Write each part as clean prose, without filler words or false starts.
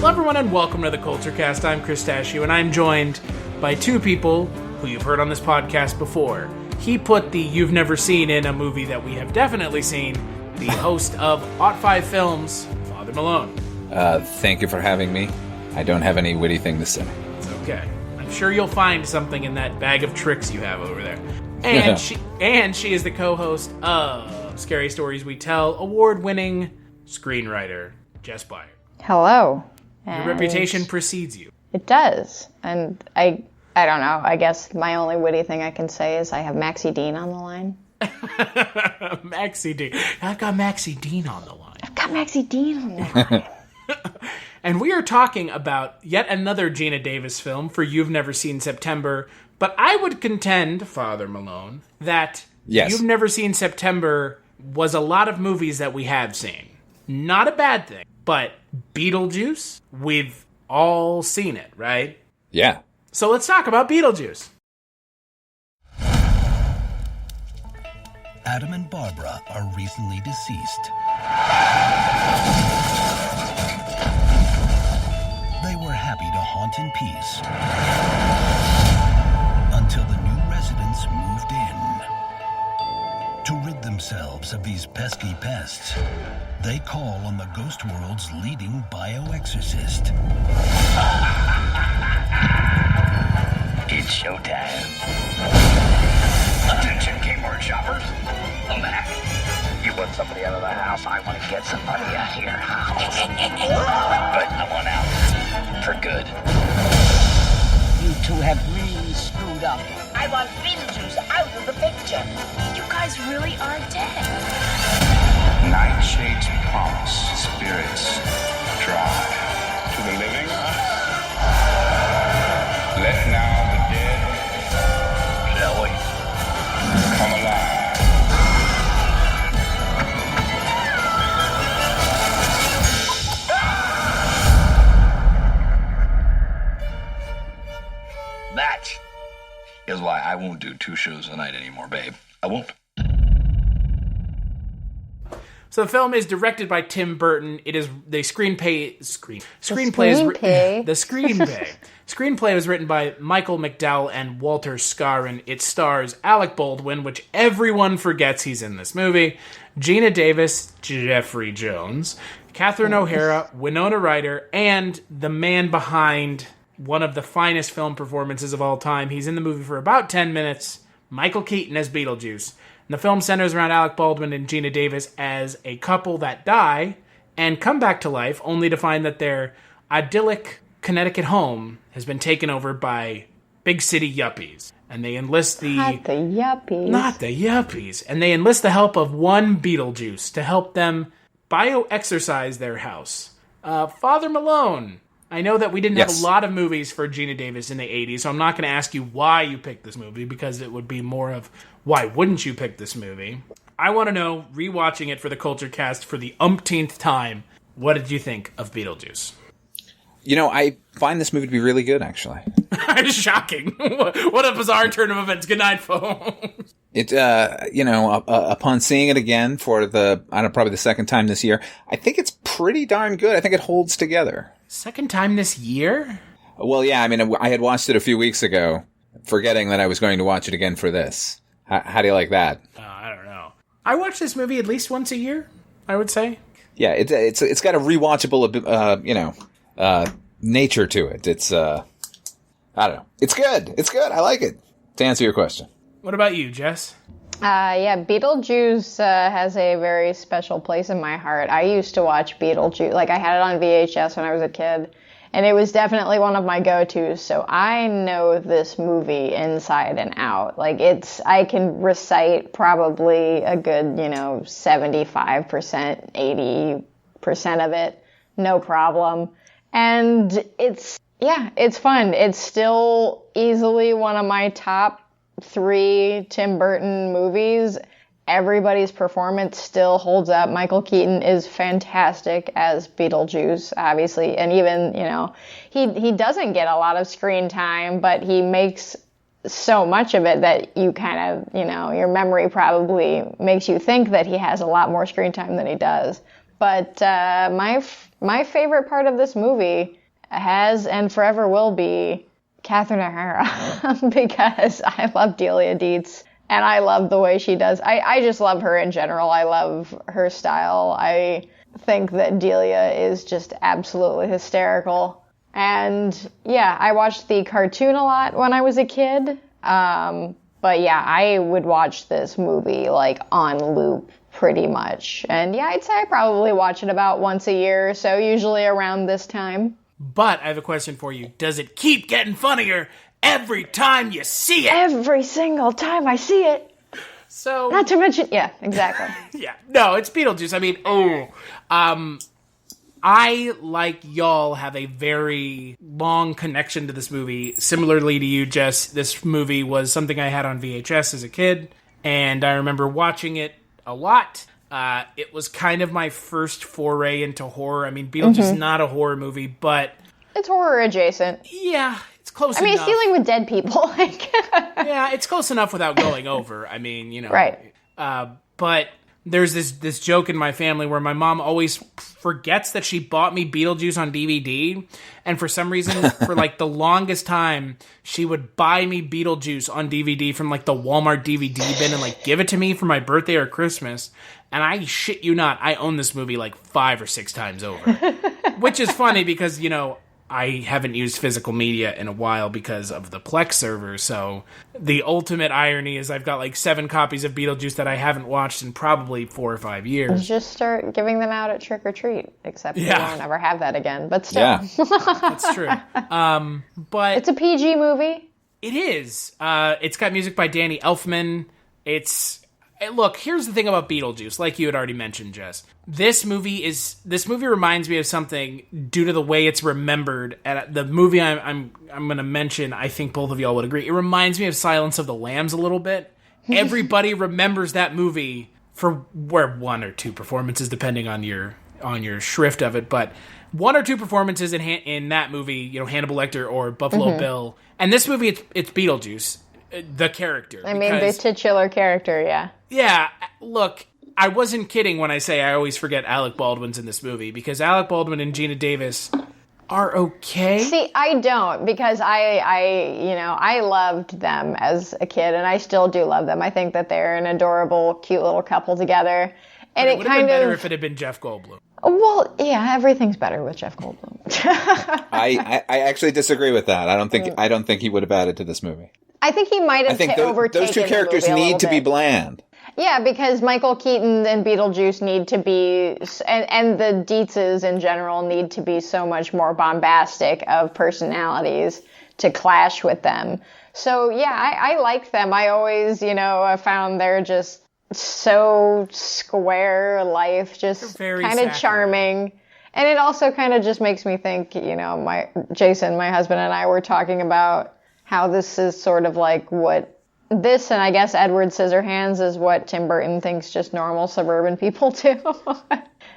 Hello everyone and welcome to the Culture Cast. I'm Cristachio and I'm joined by two people who you've heard on this podcast before. He put the You've Never Seen in a movie that we have definitely seen, the host of Oughtfive Films, Father Malone. Thank you for having me. I don't have any witty thing to say. It's okay. I'm sure you'll find something in that bag of tricks you have over there. And she is the co-host of Scary Stories We Tell, award-winning screenwriter, Jess, Byard. Hello. Your reputation precedes you. It does. And I don't know. I guess my only witty thing I can say is I have Maxie Dean on the line. Maxie Dean. I've got Maxie Dean on the line. And we are talking about yet another Geena Davis film for You've Never Seen September. But I would contend, Father Malone, that You've Never Seen September was a lot of movies that we have seen. Not a bad thing, but Beetlejuice, we've all seen it, right? Yeah. So let's talk about Beetlejuice. Adam and Barbara are recently deceased. They were happy to haunt in peace until the new residents moved in. To rid themselves of these pesky pests, they call on the ghost world's leading bio-exorcist. It's showtime. Attention, Kmart shoppers. I'm back. You want somebody out of the house? I want to get somebody out of your house. But I want out. For good. You two have really screwed up. I want Beetlejuice out of the picture. You guys really are dead. Nightshades promise, spirits drive. To the living, let now the dead, Shall we? come alive. That is why I won't do 2 shows a night anymore, babe. I won't. So the film is directed by Tim Burton. It is the screenplay was written by Michael McDowell and Walter Scarron. It stars Alec Baldwin, which everyone forgets he's in this movie, Geena Davis, Jeffrey Jones, Catherine O'Hara, Winona Ryder, and the man behind one of the finest film performances of all time. He's in the movie for about 10 minutes, Michael Keaton as Beetlejuice. And the film centers around Alec Baldwin and Geena Davis as a couple that die and come back to life, only to find that their idyllic Connecticut home has been taken over by big city yuppies. And they enlist Not the yuppies. And they enlist the help of one Beetlejuice to help them bio-exorcise their house. Father Malone, I know that we didn't have a lot of movies for Geena Davis in the 80s, so I'm not going to ask you why you picked this movie, because it would be more of, why wouldn't you pick this movie? I want to know, rewatching it for the Culture Cast for the umpteenth time, what did you think of Beetlejuice? You know, I find this movie to be really good, actually. Shocking. What a bizarre turn of events. Good night, folks. It, upon seeing it again for probably the second time this year, I think it's pretty darn good. I think it holds together. Second time this year? Well, yeah, I mean, I had watched it a few weeks ago, forgetting that I was going to watch it again for this. How do you like that? I don't know. I watch this movie at least once a year, I would say. Yeah, it's got a rewatchable, nature to it. It's, I don't know. It's good. It's good. I like it. To answer your question. What about you, Jess? Beetlejuice has a very special place in my heart. I used to watch Beetlejuice. Like, I had it on VHS when I was a kid, and it was definitely one of my go-tos. So I know this movie inside and out. Like, I can recite probably a good, 75%, 80% of it. No problem. And it's fun. It's still easily one of my top 3 Tim Burton movies. Everybody's performance still holds up. Michael Keaton is fantastic as Beetlejuice, obviously. And even, he doesn't get a lot of screen time, but he makes so much of it that you kind of, your memory probably makes you think that he has a lot more screen time than he does. But my favorite part of this movie has and forever will be Catherine O'Hara because I love Delia Dietz and I love the way she does. I just love her in general. I love her style. I think that Delia is just absolutely hysterical. And yeah, I watched the cartoon a lot when I was a kid. But yeah, I would watch this movie like on loop pretty much. And yeah, I'd say I probably watch it about once a year or so, usually around this time. But I have a question for you. Does it keep getting funnier every time you see it? Every single time I see it. So, not to mention, yeah, exactly. Yeah, no, it's Beetlejuice. I mean, I, like y'all, have a very long connection to this movie. Similarly to you, Jess, this movie was something I had on VHS as a kid, and I remember watching it a lot. It was kind of my first foray into horror. I mean, Beetlejuice is not a horror movie, but... It's horror adjacent. Yeah, it's close enough. I mean, it's dealing with dead people. Yeah, it's close enough without going over. I mean, you know... Right. But there's this joke in my family where my mom always forgets that she bought me Beetlejuice on DVD, and for some reason, for like the longest time, she would buy me Beetlejuice on DVD from like the Walmart DVD bin and like give it to me for my birthday or Christmas. And I shit you not, I own this movie like 5 or 6 times over. Which is funny because, you know, I haven't used physical media in a while because of the Plex server, so the ultimate irony is I've got like 7 copies of Beetlejuice that I haven't watched in probably 4 or 5 years. Just start giving them out at Trick or Treat, except you won't ever have that again, but still. Yeah. That's true. But it's a PG movie. It is. It's got music by Danny Elfman. Look, here's the thing about Beetlejuice, like you had already mentioned, Jess. This movie reminds me of something due to the way it's remembered. And the movie I'm going to mention, I think both of y'all would agree. It reminds me of Silence of the Lambs a little bit. Everybody remembers that movie for 1 or 2 performances, depending on your shrift of it. But 1 or 2 performances in that movie, you know, Hannibal Lecter or Buffalo Bill. And this movie, it's Beetlejuice, the character. I mean, the titular character, yeah. Yeah, look, I wasn't kidding when I say I always forget Alec Baldwin's in this movie, because Alec Baldwin and Geena Davis are okay. See, I don't, because I loved them as a kid, and I still do love them. I think that they're an adorable, cute little couple together. And it would have been better if it had been Jeff Goldblum. Well, yeah, everything's better with Jeff Goldblum. I actually disagree with that. I don't think he would have added to this movie. I think he might have overtaken those 2 characters need to be bland. Yeah, because Michael Keaton and Beetlejuice need to be, and the Dietzes in general need to be so much more bombastic of personalities to clash with them. So yeah, I like them. I always, I found they're just so square life, just kind of charming. And it also kind of just makes me think, Jason, my husband, and I were talking about how this is sort of like what this, and I guess Edward Scissorhands, is what Tim Burton thinks just normal suburban people do.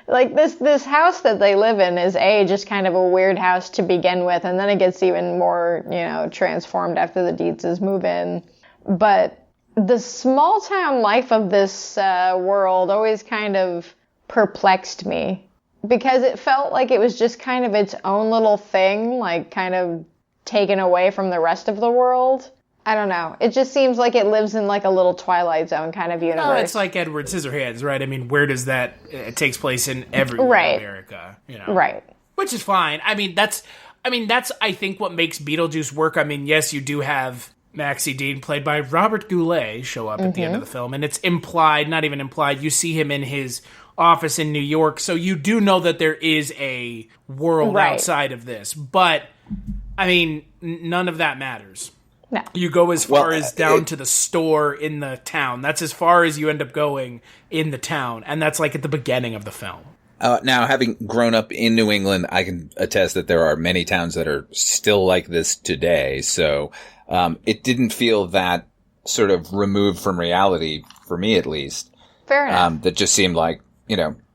Like this house that they live in is just kind of a weird house to begin with, and then it gets even more, transformed after the Dietzes move in. But the small town life of this world always kind of perplexed me, because it felt like it was just kind of its own little thing, like kind of taken away from the rest of the world. I don't know. It just seems like it lives in like a little Twilight Zone kind of universe. Oh, it's like Edward Scissorhands, right? I mean, where does that... It takes place in everywhere in America, Right. Which is fine. I mean, that's I think what makes Beetlejuice work. I mean, yes, you do have Maxie Dean, played by Robert Goulet, show up at the end of the film, and it's implied, not even implied, you see him in his office in New York, so you do know that there is a world outside of this. But, I mean, none of that matters. No. You go as far as down to the store in the town. That's as far as you end up going in the town. And that's like at the beginning of the film. Now, having grown up in New England, I can attest that there are many towns that are still like this today. So it didn't feel that sort of removed from reality, for me at least. Fair enough. That just seemed like,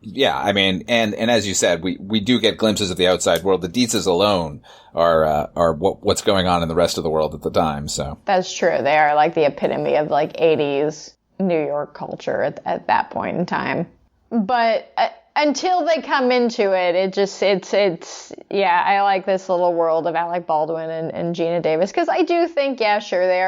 yeah, I mean, and as you said, we do get glimpses of the outside world. The Dietzes alone are what's going on in the rest of the world at the time. So that's true. They are like the epitome of like 80s New York culture at that point in time. But until they come into it, it's I like this little world of Alec Baldwin and Geena Davis, because I do think, yeah, sure, they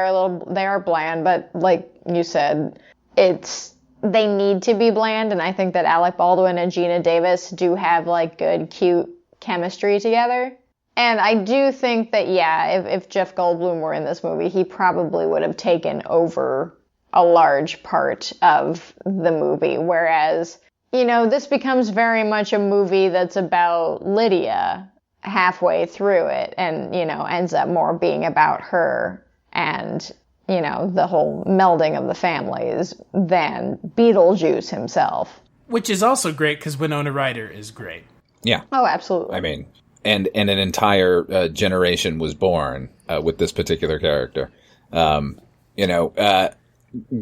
are bland, but like you said, they need to be bland, and I think that Alec Baldwin and Geena Davis do have like good, cute chemistry together. And I do think that, yeah, if Jeff Goldblum were in this movie, he probably would have taken over a large part of the movie, whereas, you know, this becomes very much a movie that's about Lydia halfway through it, and, you know, ends up more being about her and, you know, the whole melding of the families than Beetlejuice himself. Which is also great because Winona Ryder is great. Yeah. Oh, absolutely. I mean, and an entire generation was born with this particular character. You know,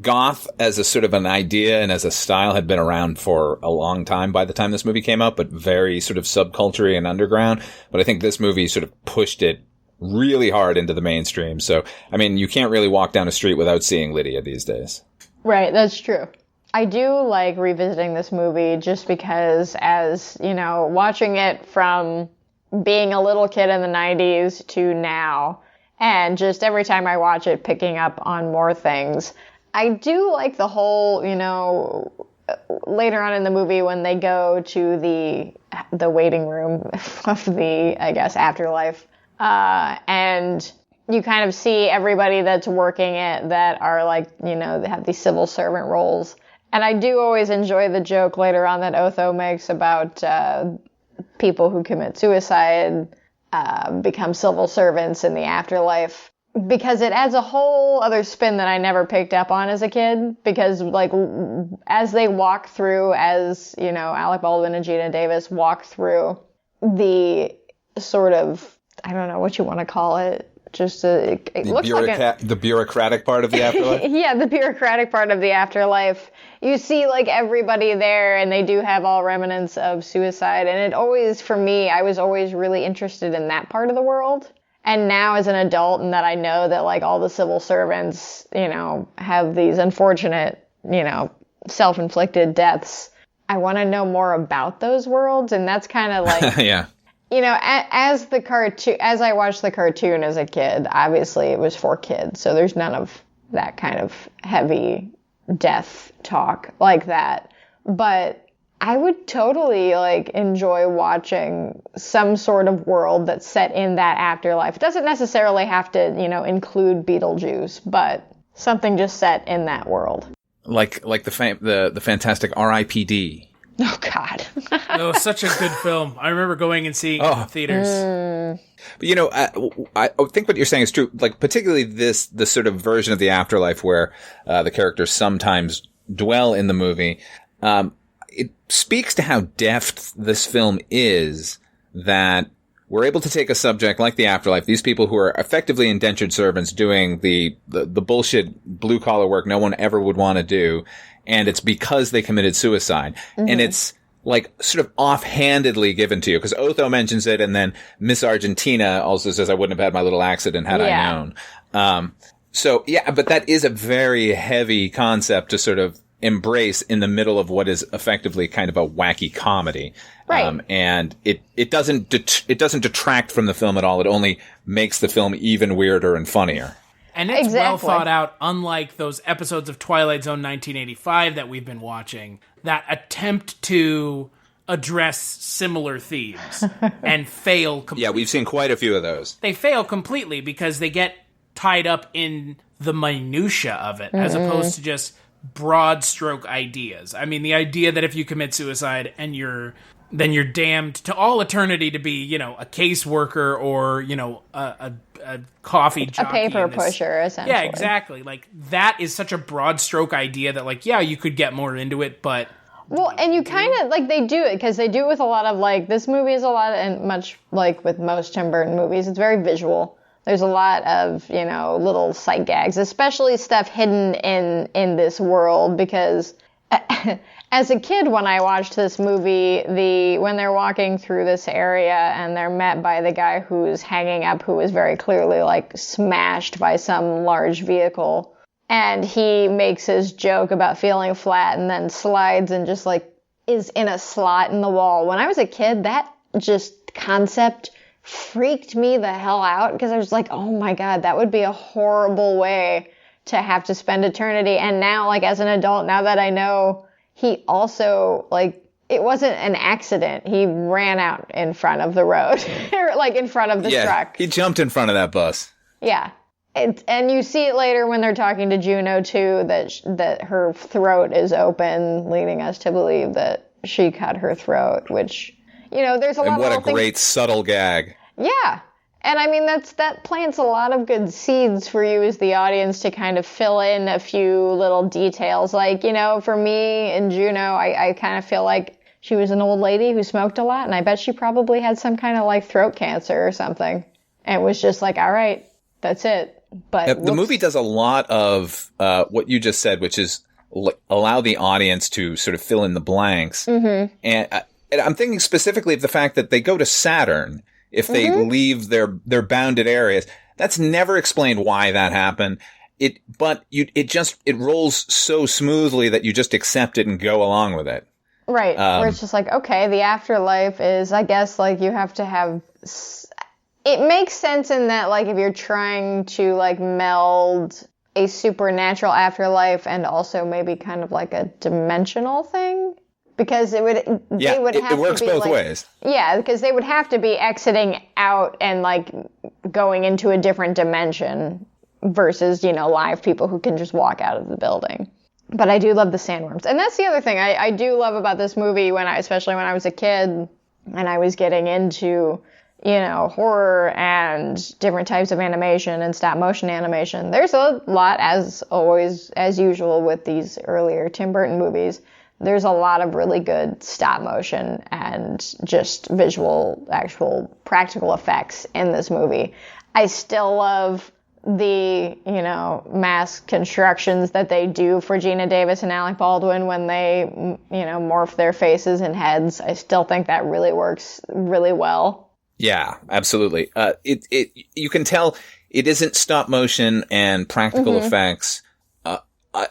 goth as a sort of an idea and as a style had been around for a long time by the time this movie came out, but very sort of subculture and underground. But I think this movie sort of pushed it really hard into the mainstream. So, I mean, you can't really walk down a street without seeing Lydia these days. Right, that's true. I do like revisiting this movie just because, as, you know, watching it from being a little kid in the 90s to now, and just every time I watch it, picking up on more things. I do like the whole, you know, later on in the movie when they go to the waiting room of the, I guess, afterlife, and you kind of see everybody that's working it that are like, you know, they have these civil servant roles. And I do always enjoy the joke later on that Otho makes about people who commit suicide become civil servants in the afterlife, because it adds a whole other spin that I never picked up on as a kid, because like as they walk through, as, you know, Alec Baldwin and Geena Davis walk through the sort of, I don't know what you want to call it, just it looks like the bureaucratic part of the afterlife. Yeah, the bureaucratic part of the afterlife. You see like everybody there, and they do have all remnants of suicide. And it always, for me, I was always really interested in that part of the world. And now as an adult, and that I know that like all the civil servants, you know, have these unfortunate, you know, self-inflicted deaths, I want to know more about those worlds. And that's kind of like, yeah. You know, as I watched the cartoon as a kid, obviously it was for kids, so there's none of that kind of heavy death talk like that. But I would totally like enjoy watching some sort of world that's set in that afterlife. It doesn't necessarily have to, you know, include Beetlejuice, but something just set in that world. Like the fantastic R.I.P.D. Oh, God. Oh, such a good film. I remember going and seeing it in theaters. But, you know, I think what you're saying is true. Like, particularly this sort of version of the afterlife where the characters sometimes dwell in the movie. It speaks to how deft this film is, that we're able to take a subject like the afterlife, these people who are effectively indentured servants doing the bullshit blue-collar work no one ever would want to do, and it's because they committed suicide. Mm-hmm. And it's like sort of offhandedly given to you, because Otho mentions it, and then Miss Argentina also says, I wouldn't have had my little accident had I known. So yeah, but that is a very heavy concept to sort of embrace in the middle of what is effectively kind of a wacky comedy. Right. And it doesn't detract from the film at all. It only makes the film even weirder and funnier. And it's well thought out, unlike those episodes of Twilight Zone 1985 that we've been watching, that attempt to address similar themes and fail completely. Yeah, we've seen quite a few of those. They fail completely because they get tied up in the minutia of it, as opposed to just broad stroke ideas. I mean, the idea that if you commit suicide and then you're damned to all eternity to be, you know, a caseworker or, you know, a coffee jockey. A paper pusher, essentially. Yeah, exactly. Like, that is such a broad stroke idea that, like, yeah, you could get more into it, but... Well, and you kind of, like, they do it, because they do it with a lot of, like, this movie is a lot, and much like with most Tim Burton movies, it's very visual. There's a lot of, you know, little sight gags, especially stuff hidden in this world, because... As a kid, when I watched this movie, when they're walking through this area and they're met by the guy who's hanging up, who is very clearly like smashed by some large vehicle, and he makes his joke about feeling flat and then slides and just like is in a slot in the wall. When I was a kid, that just concept freaked me the hell out because I was like, oh my God, that would be a horrible way to have to spend eternity. And now, like, as an adult, now that I know, he also, like, it wasn't an accident. He ran out in front of the road, or like in front of the truck. He jumped in front of that bus. Yeah. And you see it later when they're talking to Juno, too, that her throat is open, leading us to believe that she cut her throat, which, you know, there's a lot of And what a great subtle gag. Yeah. And I mean, that plants a lot of good seeds for you as the audience to kind of fill in a few little details. Like, you know, for me and Juno, I kind of feel like she was an old lady who smoked a lot, and I bet she probably had some kind of like throat cancer or something. And it was just like, all right, that's it. But the movie does a lot of what you just said, which is allow the audience to sort of fill in the blanks. Mm-hmm. And I'm thinking specifically of the fact that they go to Saturn. If they leave their bounded areas, that's never explained why that happened. It rolls so smoothly that you just accept it and go along with it. Right. Where it's just like, okay, the afterlife is, I guess, like you have to have, it makes sense in that, like, if you're trying to like meld a supernatural afterlife and also maybe kind of like a dimensional thing. Because it works both ways. Yeah, because they would have to be exiting out and like going into a different dimension versus, you know, live people who can just walk out of the building. But I do love the sandworms. And that's the other thing I do love about this movie, especially when I was a kid and I was getting into, you know, horror and different types of animation and stop motion animation. There's a lot, as always, as usual with these earlier Tim Burton movies. There's a lot of really good stop motion and just visual, actual practical effects in this movie. I still love the, you know, mass constructions that they do for Geena Davis and Alec Baldwin when they, you know, morph their faces and heads. I still think that really works really well. Yeah, absolutely. You can tell it isn't stop motion and practical effects.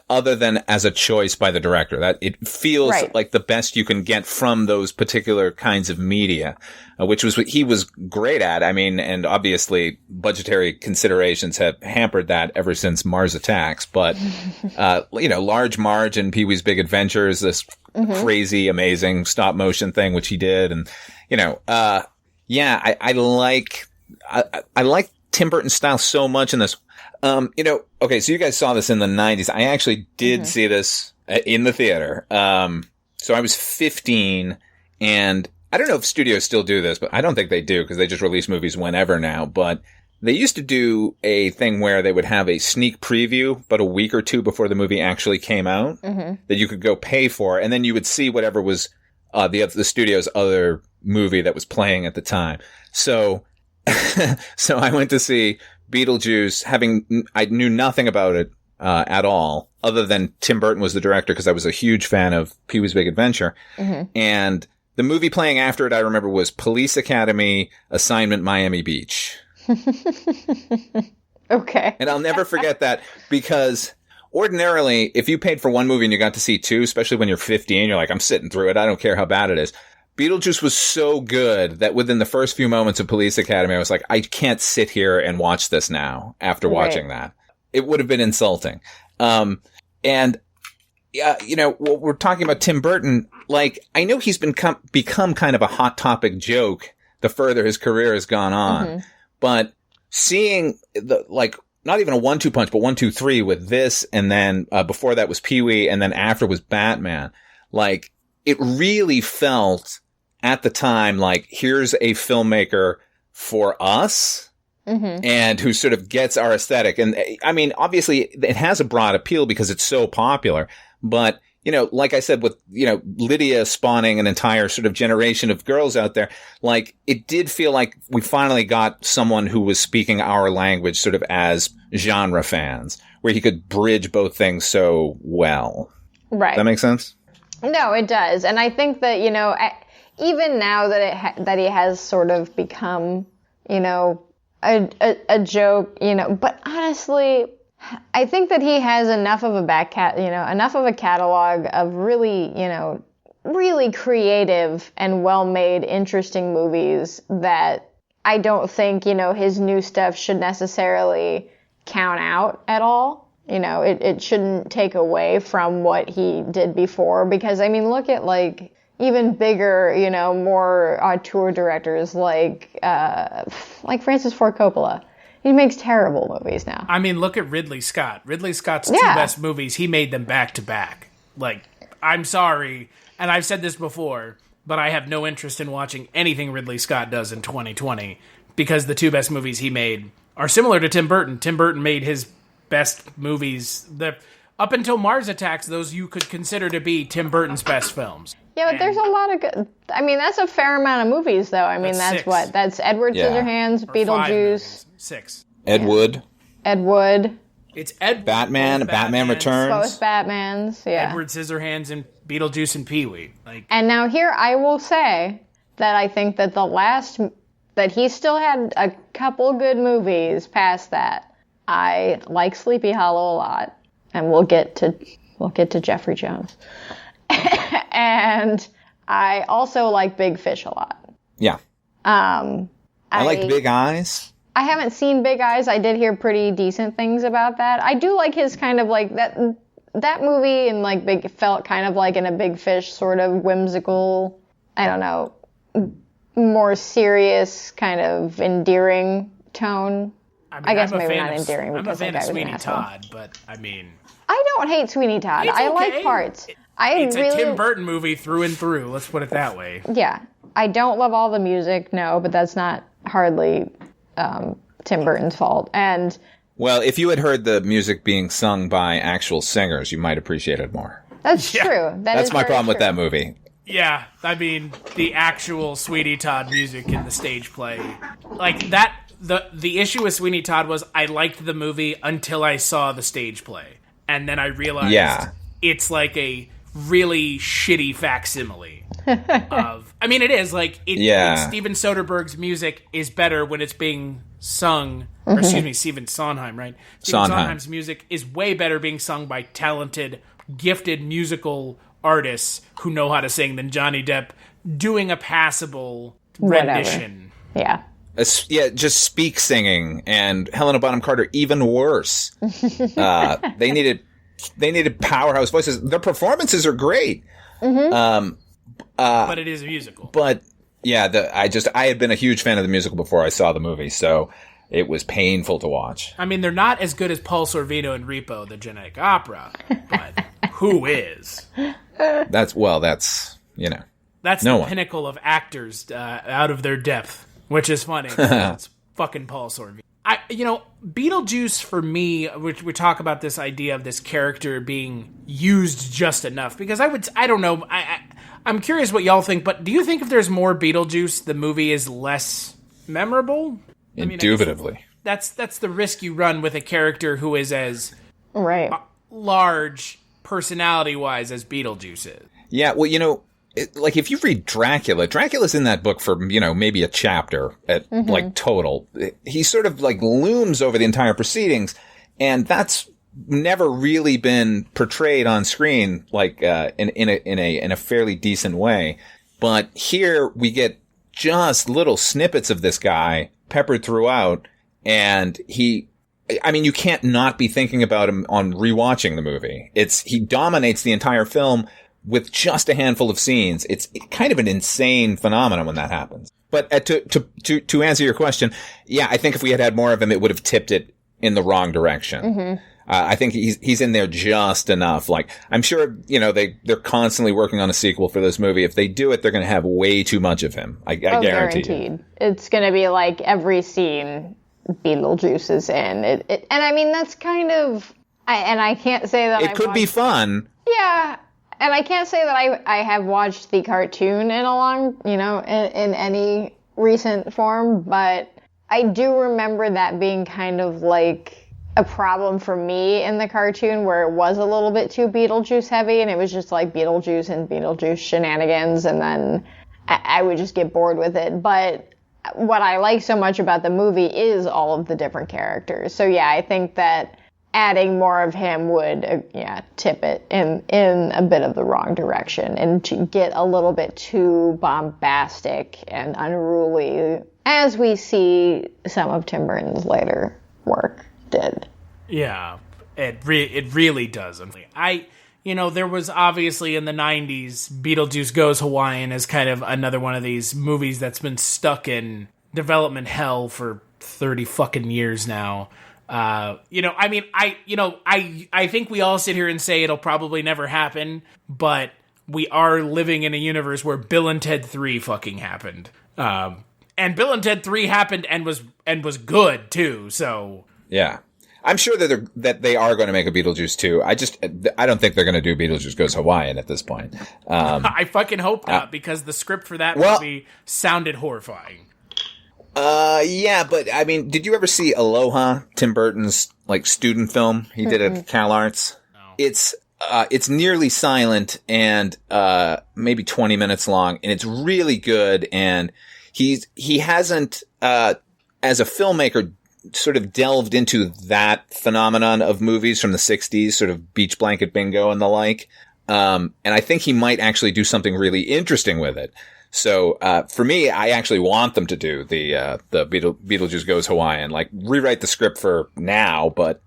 Other than as a choice by the director, that it feels like the best you can get from those particular kinds of media, which was what he was great at. I mean, and obviously budgetary considerations have hampered that ever since Mars Attacks. But, you know, Large Marge and Pee-wee's Big Adventures, this crazy, amazing stop motion thing, which he did. And, you know, I like Tim Burton's style so much in this. You know, okay, so you guys saw this in the 90s. I actually did see this in the theater. So I was 15, and I don't know if studios still do this, but I don't think they do because they just release movies whenever now. But they used to do a thing where they would have a sneak preview, but a week or two before the movie actually came out, that you could go pay for, and then you would see whatever was the studio's other movie that was playing at the time. So I went to see Beetlejuice, I knew nothing about it at all, other than Tim Burton was the director because I was a huge fan of Pee-wee's Big Adventure. And the movie playing after it, I remember, was Police Academy, Assignment Miami Beach. Okay. And I'll never forget that because ordinarily, if you paid for one movie and you got to see two, especially when you're 15, you're like, I'm sitting through it. I don't care how bad it is. Beetlejuice was so good that within the first few moments of Police Academy, I was like, I can't sit here and watch this now after watching that. It would have been insulting. And, you know, we're talking about Tim Burton. Like, I know he's become kind of a hot topic joke the further his career has gone on. But seeing not even a 1-2 punch, but 1, 2, 3 with this, and then before that was Pee-wee, and then after was Batman. Like, it really felt at the time like, here's a filmmaker for us, and who sort of gets our aesthetic. And I mean, obviously it has a broad appeal because it's so popular, but you know, like I said, with, you know, Lydia spawning an entire sort of generation of girls out there, like, it did feel like we finally got someone who was speaking our language sort of as genre fans, where he could bridge both things so well. Right. Does that make sense? No, it does. And I think that, you know, even now that that he has sort of become, you know, a joke, you know, but honestly, I think that he has enough of a enough of a catalog of really, you know, really creative and well-made, interesting movies that I don't think, his new stuff should necessarily count out at all. It shouldn't take away from what he did before, because, look at, even bigger, more auteur directors like Francis Ford Coppola. He makes terrible movies now. Look at Ridley Scott. Ridley Scott's two best movies, he made them back to back. I'm sorry, and I've said this before, but I have no interest in watching anything Ridley Scott does in 2020, because the two best movies he made are similar to Tim Burton. Tim Burton made his best movies, up until Mars Attacks, those you could consider to be Tim Burton's best films. Yeah, but there's a lot of good... that's a fair amount of movies, though. That's six. What? That's Edward Scissorhands, Or Beetlejuice... 6. Ed Wood. Ed Wood. It's Ed Batman, Batman Returns. Both Batmans, yeah. Edward Scissorhands and Beetlejuice and Pee-wee. And now here I will say that I think that that he still had a couple good movies past that. I like Sleepy Hollow a lot, and we'll get to Jeffrey Jones. And I also like Big Fish a lot. Yeah. I like Big Eyes. I haven't seen Big Eyes. I did hear pretty decent things about that. I do like his kind of that movie, and felt kind of like in a Big Fish sort of whimsical, I don't know, more serious kind of endearing tone. I guess maybe not endearing because I'm a fan of Sweeney an asshole. Todd, but I don't hate Sweeney Todd. It's I okay. like parts. It's a Tim Burton movie through and through. Let's put it that way. Yeah. I don't love all the music, no, but that's not hardly Tim Burton's fault. And well, if you had heard the music being sung by actual singers, you might appreciate it more. That's true. That's my problem with that movie. Yeah, the actual Sweeney Todd music in the stage play, that. The issue with Sweeney Todd was I liked the movie until I saw the stage play, and then I realized it's like a really shitty facsimile of. It is Steven Soderbergh's music is better when it's being sung. Or excuse me, Stephen Sondheim, right? Stephen Sondheim's music is way better being sung by talented, gifted musical artists who know how to sing than Johnny Depp doing a passable rendition. Yeah. Just speak singing, and Helena Bonham Carter even worse. They needed powerhouse voices. Their performances are great. Mm-hmm. But it is a musical. But yeah, I had been a huge fan of the musical before I saw the movie, so it was painful to watch. They're not as good as Paul Sorvino and Repo, the genetic opera, but who is? That's That's no the one. pinnacle of actors out of their depth. Which is funny. It's fucking Paul Sorvino. Beetlejuice for me, we talk about this idea of this character being used just enough, because I don't know. I'm curious what y'all think, but do you think if there's more Beetlejuice, the movie is less memorable? Indubitably. That's the risk you run with a character who is as large personality-wise as Beetlejuice is. Yeah, well, if you read Dracula's in that book for, maybe a chapter at total. He sort of looms over the entire proceedings, and that's never really been portrayed on screen in a fairly decent way. But here we get just little snippets of this guy peppered throughout, and you can't not be thinking about him on rewatching the movie. He dominates the entire film with just a handful of scenes. It's kind of an insane phenomenon when that happens. But to answer your question, yeah, I think if we had had more of him, it would have tipped it in the wrong direction. Mm-hmm. I think he's in there just enough. I'm sure, they're constantly working on a sequel for this movie. If they do it, they're going to have way too much of him. I guarantee you. It's going to be every scene Beetlejuice is in. And that's kind of, I can't say that it could be fun. Yeah. And I can't say that I have watched the cartoon in a long, in any recent form, but I do remember that being kind of a problem for me in the cartoon, where it was a little bit too Beetlejuice heavy, and it was just Beetlejuice and Beetlejuice shenanigans, and then I would just get bored with it. But what I like so much about the movie is all of the different characters. So yeah, I think that adding more of him would, tip it in a bit of the wrong direction and to get a little bit too bombastic and unruly, as we see some of Tim Burton's later work did. Yeah, it really does. There was obviously in the 90s, Beetlejuice Goes Hawaiian as kind of another one of these movies that's been stuck in development hell for 30 fucking years now. I think we all sit here and say it'll probably never happen, but we are living in a universe where Bill and Ted 3 fucking happened. And Bill and Ted 3 happened and was good too, so. Yeah. I'm sure that they are going to make a Beetlejuice 2. I don't think they're going to do Beetlejuice Goes Hawaiian at this point. I fucking hope not, because the script for that movie sounded horrifying. Yeah, but I mean, did you ever see Aloha, Tim Burton's student film he did at Cal Arts? No. It's nearly silent and maybe 20 minutes long, and it's really good. And he hasn't as a filmmaker sort of delved into that phenomenon of movies from the 60s, sort of Beach Blanket Bingo and the like. And I think he might actually do something really interesting with it. So, for me, I actually want them to do the Beetlejuice Goes Hawaiian, rewrite the script for now, but,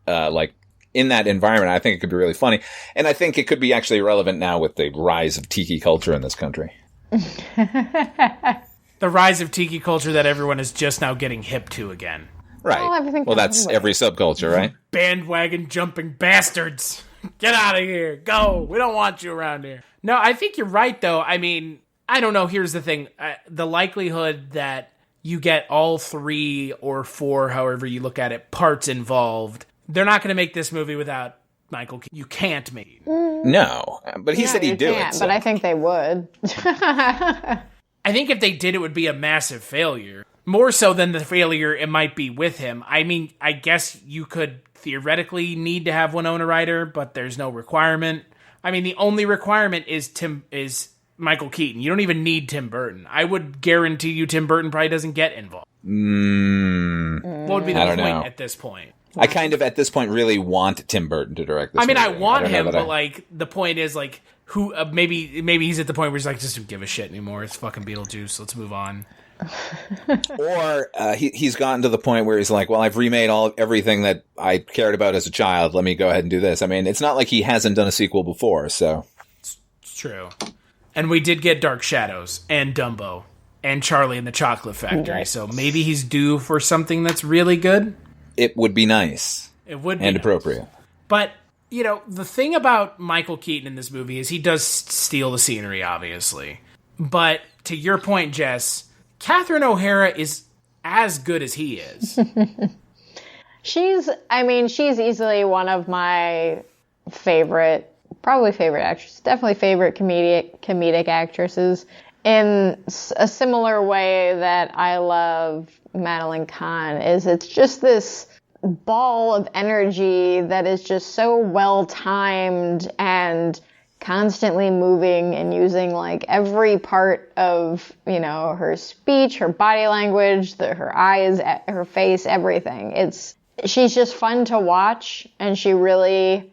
in that environment, I think it could be really funny. And I think it could be actually relevant now with the rise of tiki culture in this country. The rise of tiki culture that everyone is just now getting hip to again. Right. Well, that's every subculture, right? Bandwagon jumping bastards. Get out of here. Go. We don't want you around here. No, I think you're right, though. I mean, I don't know. Here's the thing. The likelihood that you get all 3 or 4, however you look at it, parts involved, they're not going to make this movie without Michael Keaton. You can't make it. No, but he said he'd do it. So. But I think they would. I think if they did, it would be a massive failure. More so than the failure it might be with him. I mean, I guess you could theoretically need to have Winona Ryder, but there's no requirement. I mean, the only requirement is Michael Keaton. You don't even need Tim Burton. I would guarantee you Tim Burton probably doesn't get involved. What would be the point at this point? I kind of, at this point, really want Tim Burton to direct this movie. I want him, but the point is, who, maybe he's at the point where he's like, just don't give a shit anymore. It's fucking Beetlejuice. Let's move on. Or he's gotten to the point where he's like, well, I've remade everything that I cared about as a child. Let me go ahead and do this. I mean, it's not like he hasn't done a sequel before, so. It's true. And we did get Dark Shadows and Dumbo and Charlie and the Chocolate Factory, so maybe he's due for something that's really good. It would be nice. It would be and nice. Appropriate. But, the thing about Michael Keaton in this movie is he does steal the scenery, obviously. But to your point, Jess, Catherine O'Hara is as good as he is. She's easily one of my favorite actresses, definitely favorite comedic actresses, in a similar way that I love Madeline Kahn. It's just this ball of energy that is just so well timed and constantly moving and using every part of, her speech, her body language, her eyes, her face, everything. She's just fun to watch, and she really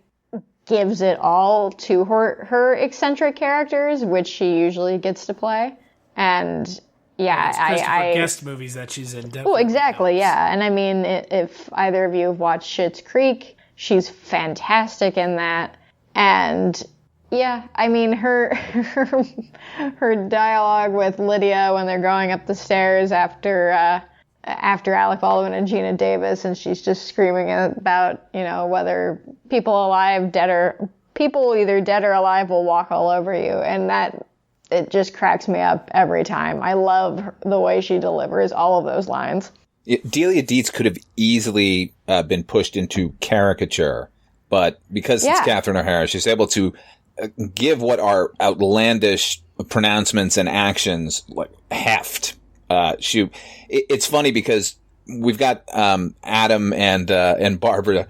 gives it all to her eccentric characters, which she usually gets to play. And yeah, I guest movies that she's in. Oh, exactly, yeah. And I mean, if either of you have watched Schitt's Creek, she's fantastic in that. And yeah, I mean, her dialogue with Lydia when they're going up the stairs after Alec Baldwin and Geena Davis, and she's just screaming about, whether people either dead or alive will walk all over you. And it just cracks me up every time. I love the way she delivers all of those lines. Delia Dietz could have easily been pushed into caricature, but because it's Catherine O'Hara, she's able to give what are outlandish pronouncements and actions heft. It's funny because we've got Adam and Barbara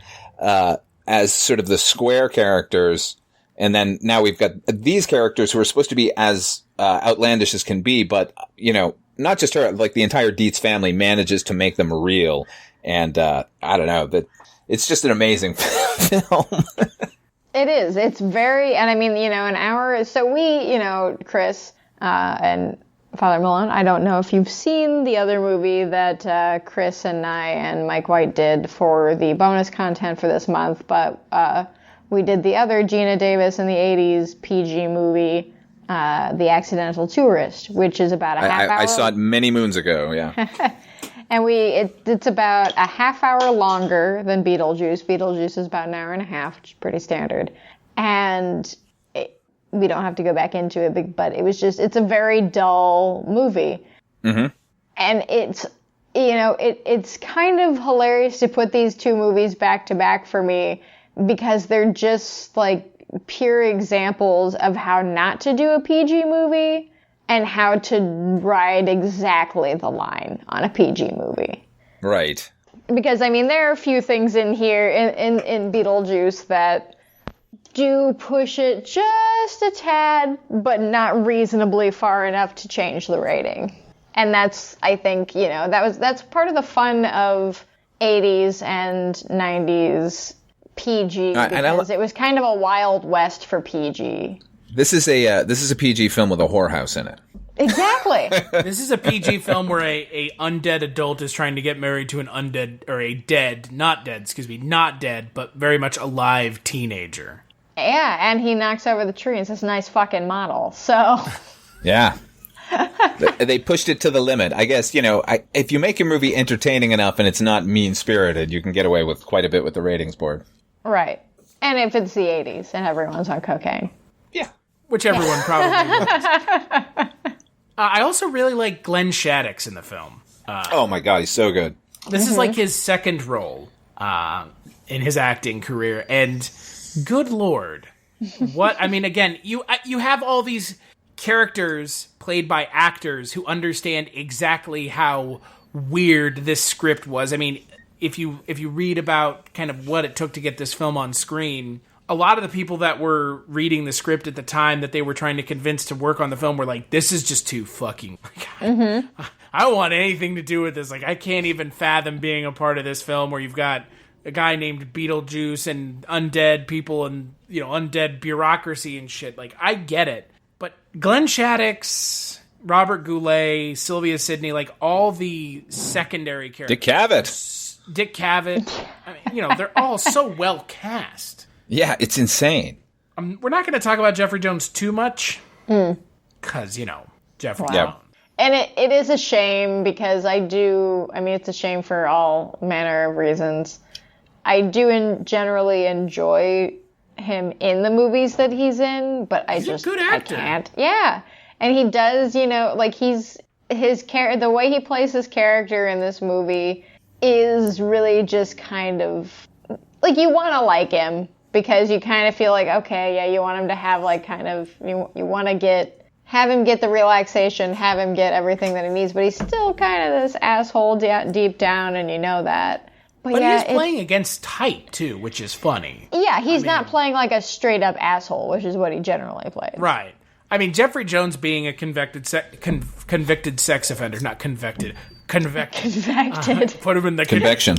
as sort of the square characters, and then now we've got these characters who are supposed to be as outlandish as can be, but not just her, the entire Dietz family manages to make them real. And I don't know, that it's just an amazing film. It is. It's very, and I mean, an hour. So we, Chris and Father Malone, I don't know if you've seen the other movie that Chris and I and Mike White did for the bonus content for this month, but we did the other Geena Davis in the 80s PG movie, The Accidental Tourist, which is about a half hour. I saw it many moons ago, yeah. And it's about a half hour longer than Beetlejuice. Beetlejuice is about an hour and a half, which is pretty standard. And we don't have to go back into it, but it's a very dull movie. Mm-hmm. And it's, it's kind of hilarious to put these two movies back to back for me, because they're just like pure examples of how not to do a PG movie and how to ride exactly the line on a PG movie. Right. Because, I mean, there are a few things in here, in Beetlejuice, that do push it just a tad, but not reasonably far enough to change the rating. And that's, I think, that's part of the fun of 80s and 90s PG, because it was kind of a Wild West for PG. This is a PG film with a whorehouse in it. Exactly. This is a PG film where a undead adult is trying to get married to an undead, or a not dead, but very much alive teenager. Yeah, and he knocks over the tree and says, "Nice fucking model." So. Yeah. They pushed it to the limit. I guess, if you make your movie entertaining enough and it's not mean-spirited, you can get away with quite a bit with the ratings board. Right. And if it's the 80s and everyone's on cocaine. Yeah. Which everyone probably was. I also really like Glenn Shaddix in the film. Oh my God, he's so good. This is like his second role in his acting career, and good Lord. What? I mean, again, you have all these characters played by actors who understand exactly how weird this script was. I mean, if you read about kind of what it took to get this film on screen, a lot of the people that were reading the script at the time that they were trying to convince to work on the film were like, this is just too fucking... I don't want anything to do with this. Like, I can't even fathom being a part of this film where you've got a guy named Beetlejuice and undead people and, undead bureaucracy and shit. Like, I get it. But Glenn Shaddix, Robert Goulet, Sylvia Sidney, like all the secondary characters. Dick Cavett. I mean, they're all so well cast. Yeah, it's insane. We're not going to talk about Jeffrey Jones too much. Because, Jeffrey Jones. And it is a shame because it's a shame for all manner of reasons. I do generally enjoy him in the movies that he's in, but he's a good actor. I can't. Yeah. And he does, the way he plays his character in this movie is really just kind of like, you want to like him because you kind of feel like, okay, yeah, you want him to have like kind of, you want to have him get the relaxation, have him get everything that he needs, but he's still kind of this asshole deep down, and you know that. But yeah, he's playing against type, too, which is funny. Yeah, he's not playing like a straight-up asshole, which is what he generally plays. Right. I mean, Jeffrey Jones being a convicted sex offender, not convicted. Convicted. Put him in the conviction.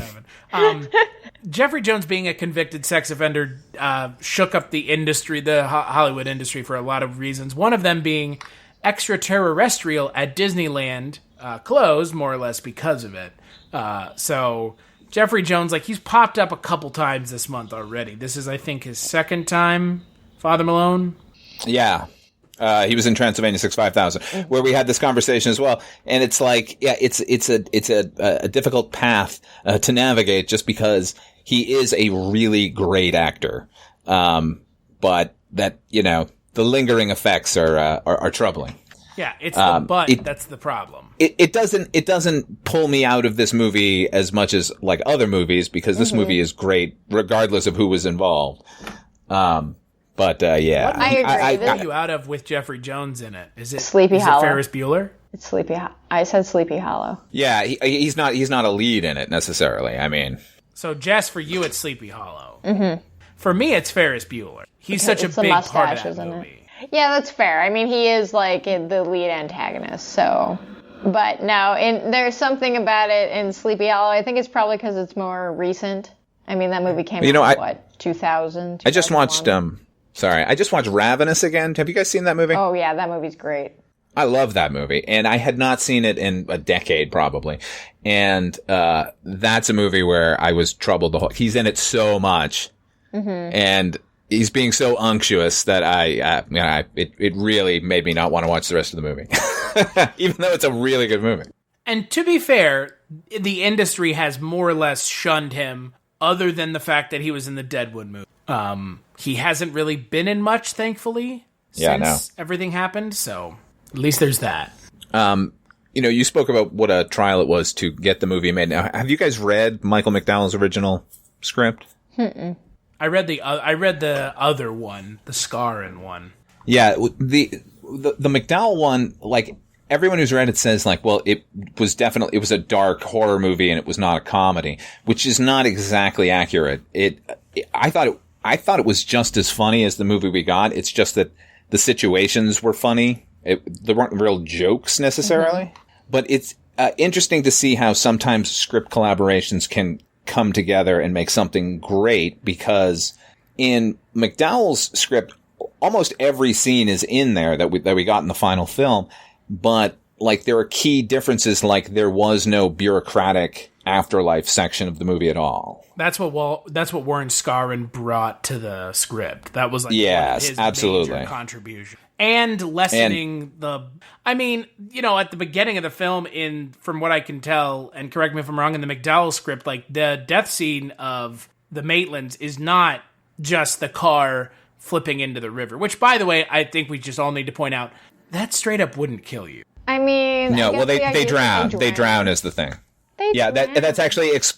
Jeffrey Jones being a convicted sex offender shook up the industry, the Hollywood industry, for a lot of reasons. One of them being extraterrestrial at Disneyland closed, more or less, because of it. So... Jeffrey Jones, he's popped up a couple times this month already. This is, I think, his second time, Father Malone. Yeah. He was in Transylvania 65000, where we had this conversation as well. And it's like, yeah, it's a difficult path to navigate just because he is a really great actor. But that, the lingering effects are troubling. Yeah, it's the butt that's the problem. It doesn't pull me out of this movie as much as like other movies, because this movie is great regardless of who was involved. But yeah, I agree. What pull you out of with Jeffrey Jones in it? Is it Sleepy Hollow? Ferris Bueller? It's Sleepy. I said Sleepy Hollow. Yeah, he's not a lead in it necessarily. I mean, so Jess, for you, it's Sleepy Hollow. Mm-hmm. For me, it's Ferris Bueller. He's such a big part of that movie. Yeah, that's fair. I mean, he is like the lead antagonist, so. But no, there's something about it in Sleepy Hollow. I think it's probably because it's more recent. I mean, that movie came You know, out, what, 2000? I just watched, 2001? I just watched Ravenous again. Have you guys seen that movie? Oh, yeah, that movie's great. I love that movie, and I had not seen it in a decade probably. And that's a movie where I was troubled the whole. He's in it so much, and he's being so unctuous that it really made me not want to watch the rest of the movie, even though it's a really good movie. And to be fair, the industry has more or less shunned him, other than the fact that he was in the Deadwood movie. He hasn't really been in much, thankfully, since everything happened. So. At least there's that. You spoke about what a trial it was to get the movie made. Now, have you guys read Michael McDowell's original script? I read the other one, the Scarrin one. Yeah, the McDowell one, like everyone who's read it says, like, well, it was a dark horror movie and it was not a comedy, which is not exactly accurate. I thought it was just as funny as the movie we got. It's just that the situations were funny. There weren't real jokes necessarily, but it's interesting to see how sometimes script collaborations can come together and make something great, because in McDowell's script, almost every scene is in there that we got in the final film, but like there are key differences, like there was no bureaucratic afterlife section of the movie at all. That's what Warren Scarrin brought to the script. That was like his major contribution. And lessening at the beginning of the film, from what I can tell, and correct me if I'm wrong, in the McDowell script, like the death scene of the Maitlands is not just the car flipping into the river, which, by the way, I think we just all need to point out, that straight up wouldn't kill you. I mean... No, well, they drown. They drown is the thing. That's actually... it's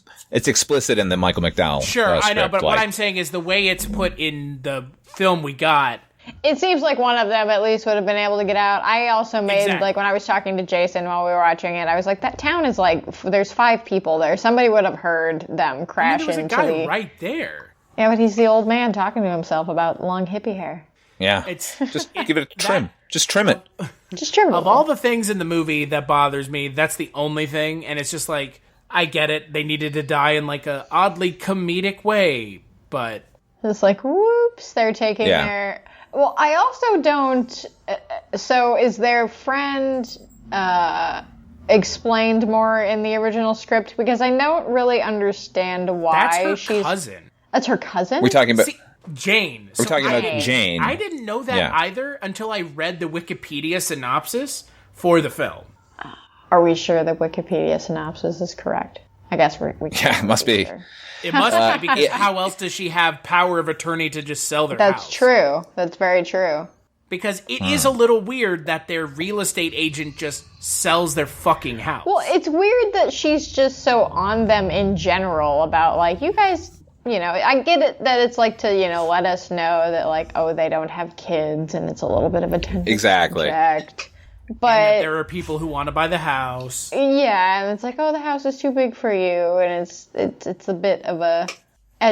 explicit in the Michael McDowell Sure, script, I know, but what I'm saying is the way it's put in the film we got... It seems like one of them at least would have been able to get out. I also made, like, when I was talking to Jason while we were watching it, I was like, that town is like, there's 5 people there. Somebody would have heard them crash into the... There was a guy right there. Yeah, but he's the old man talking to himself about long hippie hair. Yeah. Just give it a trim. Just trim it. Just trim it. Of all the things in the movie that bothers me, that's the only thing, and it's just like, I get it. They needed to die in like a oddly comedic way, but... It's like, whoops, they're taking their... Well, I also don't... So is their friend explained more in the original script? Because I don't really understand why That's her cousin. That's her cousin? We're talking about... Jane. We're talking about Jane. I didn't know that either until I read the Wikipedia synopsis for the film. Are we sure the Wikipedia synopsis is correct? I guess we it must be. Sure. It must be, because how else does she have power of attorney to just sell their house? That's true. That's very true. Because it is a little weird that their real estate agent just sells their fucking house. Well, it's weird that she's just so on them in general about, like, you guys, I get it that it's like to, let us know that, like, oh, they don't have kids and it's a little bit of a tension subject. But there are people who want to buy the house. Yeah, and it's like, oh, the house is too big for you, and it's a bit of a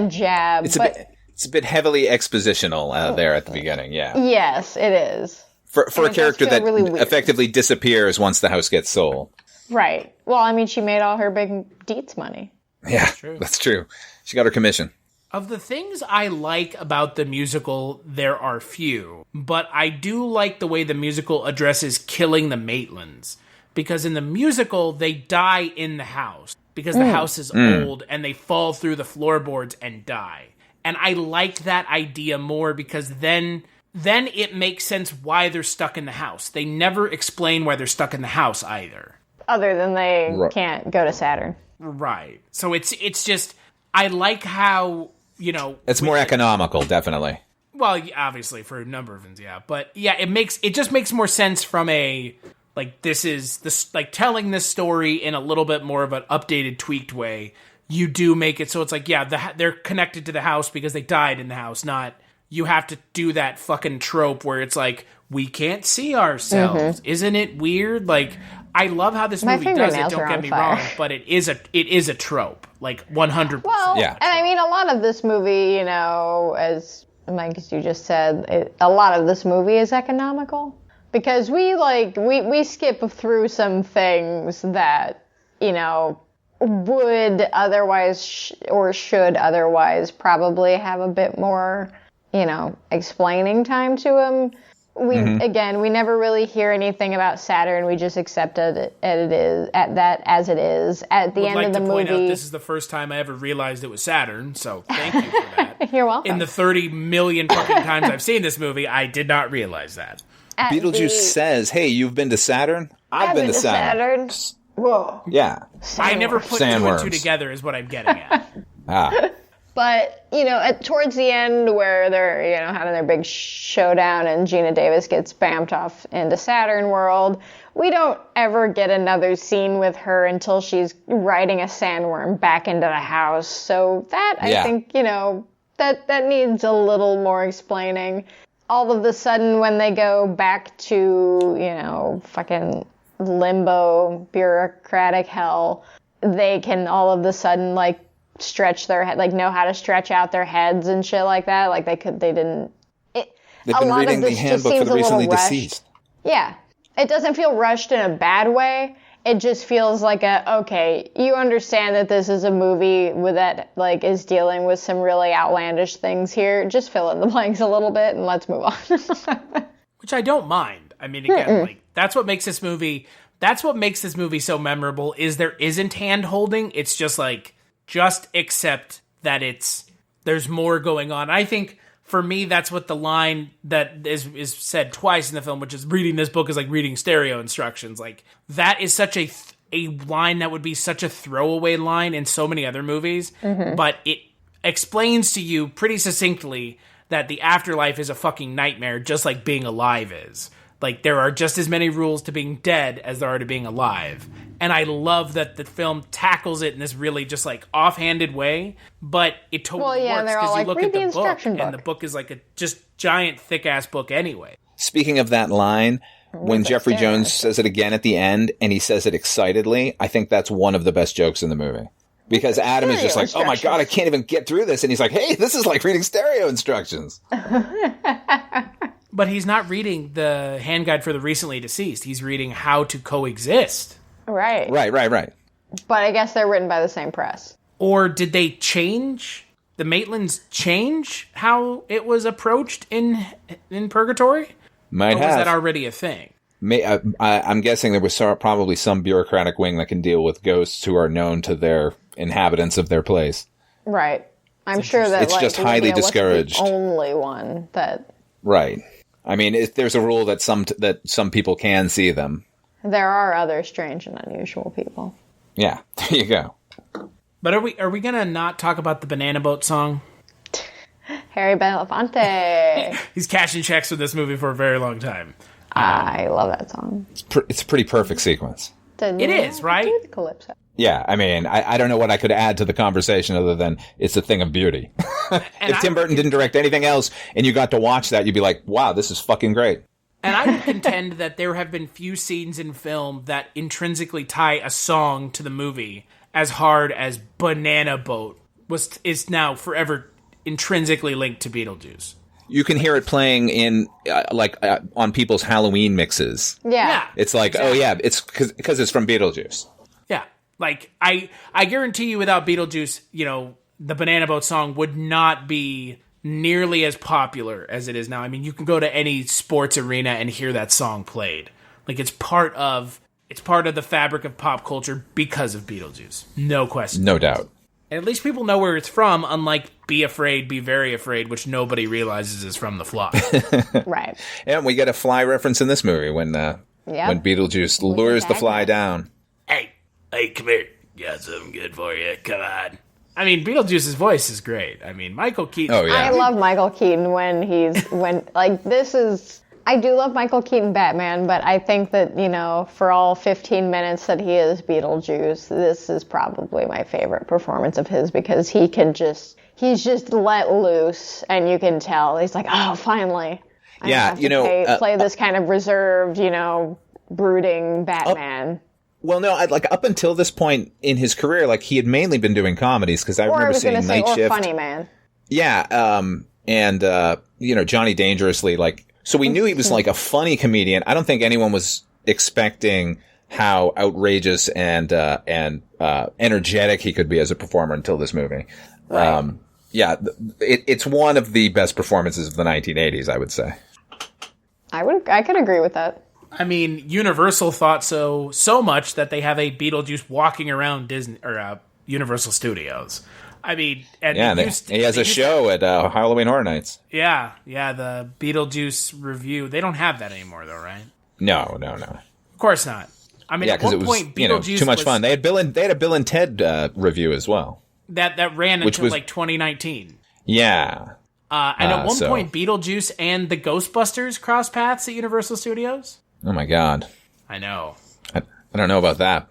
jab. It's a bit heavily expositional there at the beginning. Yeah. Yes, it is. For a character that really effectively disappears once the house gets sold. Right. Well, I mean, she made all her big Dietz money. Yeah, that's true. She got her commission. Of the things I like about the musical, there are few, but I do like the way the musical addresses killing the Maitlands, because in the musical, they die in the house, because the house is old, and they fall through the floorboards and die. And I like that idea more, because then it makes sense why they're stuck in the house. They never explain why they're stuck in the house either. Other than they can't go to Saturn. Right. So it's just, I like how... it's more economical, definitely. Well, obviously for a number of reasons, yeah. But yeah, it just makes more sense from a telling this story in a little bit more of an updated, tweaked way. You do make it so it's like, they're connected to the house because they died in the house. Not you have to do that fucking trope where it's like we can't see ourselves. Isn't it weird? Like, I love how this movie does it. Don't get me wrong, but it is a trope, like 100%. Well, and I mean, a lot of this movie, as Mike, as you just said, a lot of this movie is economical, because we skip through some things that would otherwise or should otherwise probably have a bit more, explaining time to him. We never really hear anything about Saturn. We just accept it as it is. At the end of the movie, point out this is the first time I ever realized it was Saturn. So thank you for that. You're welcome. In the 30 million fucking times I've seen this movie, I did not realize that. Beetlejuice says, "Hey, you've been to Saturn? I've been to Saturn." Whoa. Yeah. I never put two and two together is what I'm getting at. But, towards the end where they're, having their big showdown and Geena Davis gets bamped off into Saturn World, we don't ever get another scene with her until she's riding a sandworm back into the house. So that, I think, that needs a little more explaining. All of a sudden when they go back to, fucking limbo, bureaucratic hell, they can all of a sudden, stretch their head, know how to stretch out their heads and shit like that. They've been reading the handbook for the recently deceased. Yeah. It doesn't feel rushed in a bad way. It just feels like okay, you understand that this is a movie that is dealing with some really outlandish things here. Just fill in the blanks a little bit and let's move on. Which I don't mind. I mean, again, that's what makes this movie so memorable is there isn't hand holding. It's just just accept that there's more going on. I think for me, that's what the line that is said twice in the film, which is reading this book is like reading stereo instructions. That is such a line that would be such a throwaway line in so many other movies, but it explains to you pretty succinctly that the afterlife is a fucking nightmare, just like being alive is. There are just as many rules to being dead as there are to being alive. And I love that the film tackles it in this really just offhanded way, but it totally works because you look at the book, and the book is a just giant thick-ass book anyway. Speaking of that line, when Jeffrey Jones says it again at the end, and he says it excitedly, I think that's one of the best jokes in the movie. Because Adam is just oh my God, I can't even get through this. And he's like, hey, this is like reading stereo instructions. But he's not reading the hand guide for the recently deceased. He's reading How to Coexist. Right. Right. But I guess they're written by the same press. Or did they change? The Maitlands change how it was approached in Purgatory? Might or have. Was that already a thing? I'm guessing there was probably some bureaucratic wing that can deal with ghosts who are known to their inhabitants of their place. Right. I'm sure that it's just highly discouraged. The only one that. Right. I mean, there's a rule that some people can see them. There are other strange and unusual people. Yeah, there you go. But are we gonna not talk about the Banana Boat song? Harry Belafonte. He's cashing checks for this movie for a very long time. I love that song. It's a pretty perfect sequence. It is, right? Calypso. Yeah, I mean, I don't know what I could add to the conversation other than it's a thing of beauty. If Tim Burton didn't direct anything else and you got to watch that, you'd be like, wow, this is fucking great. And I would contend that there have been few scenes in film that intrinsically tie a song to the movie as hard as Banana Boat is now forever intrinsically linked to Beetlejuice. You can hear it playing in on people's Halloween mixes. Yeah. It's exactly. Oh yeah, it's because it's from Beetlejuice. Yeah. I guarantee you without Beetlejuice, the Banana Boat song would not be nearly as popular as it is now. I mean, you can go to any sports arena and hear that song played. It's part of the fabric of pop culture because of Beetlejuice. No question. No doubt. And at least people know where it's from, unlike Be Afraid, Be Very Afraid, which nobody realizes is from The Fly. Right. And we get a fly reference in this movie when Beetlejuice lures the fly down. Hey, come here. Got something good for you. Come on. I mean, Beetlejuice's voice is great. I mean, Michael Keaton. Oh, yeah. I love Michael Keaton I do love Michael Keaton Batman, but I think that, for all 15 minutes that he is Beetlejuice, this is probably my favorite performance of his because he's just let loose and you can tell. He's like, oh, finally. I have to play this kind of reserved, brooding Batman. Well, no, up until this point in his career, he had mainly been doing comedies because I remember seeing Night Shift. Funny Man. Yeah, and Johnny Dangerously, so we knew he was a funny comedian. I don't think anyone was expecting how outrageous and energetic he could be as a performer until this movie. Right. It's one of the best performances of the 1980s, I would say. I could agree with that. I mean, Universal thought so much that they have a Beetlejuice walking around Disney or Universal Studios. I mean, and he has a show at Halloween Horror Nights. Yeah, the Beetlejuice review. They don't have that anymore, though, right? No. Of course not. I mean, at because one it was point, Beetlejuice too much fun. They had a Bill and Ted review as well. That ran until like 2019. Yeah. And at one point, Beetlejuice and the Ghostbusters crossed paths at Universal Studios. Oh my God. I know. I don't know about that.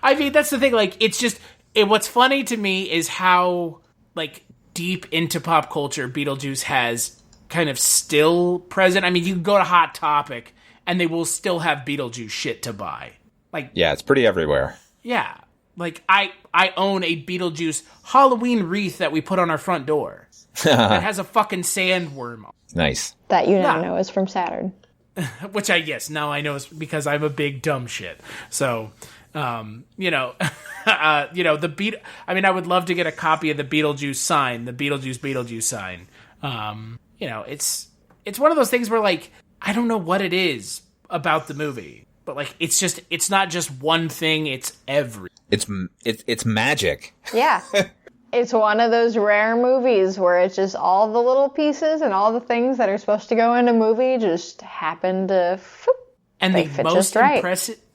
I mean, that's the thing. Like, it's just what's funny to me is how like deep into pop culture Beetlejuice has kind of still present. I mean, you can go to Hot Topic and they will still have Beetlejuice shit to buy. Like, yeah, it's pretty everywhere. Yeah. Like, I own a Beetlejuice Halloween wreath that we put on our front door. That has a fucking sandworm on it. Nice. That you now know is from Saturn. Which now I know is because I'm a big dumb shit. So, the I mean, I would love to get a copy of the Beetlejuice sign, the Beetlejuice sign. It's one of those things where, like, I don't know what it is about the movie, but like, it's not just one thing. It's It's magic. Yeah. It's one of those rare movies where it's just all the little pieces and all the things that are supposed to go in a movie just happen to and they fit just right.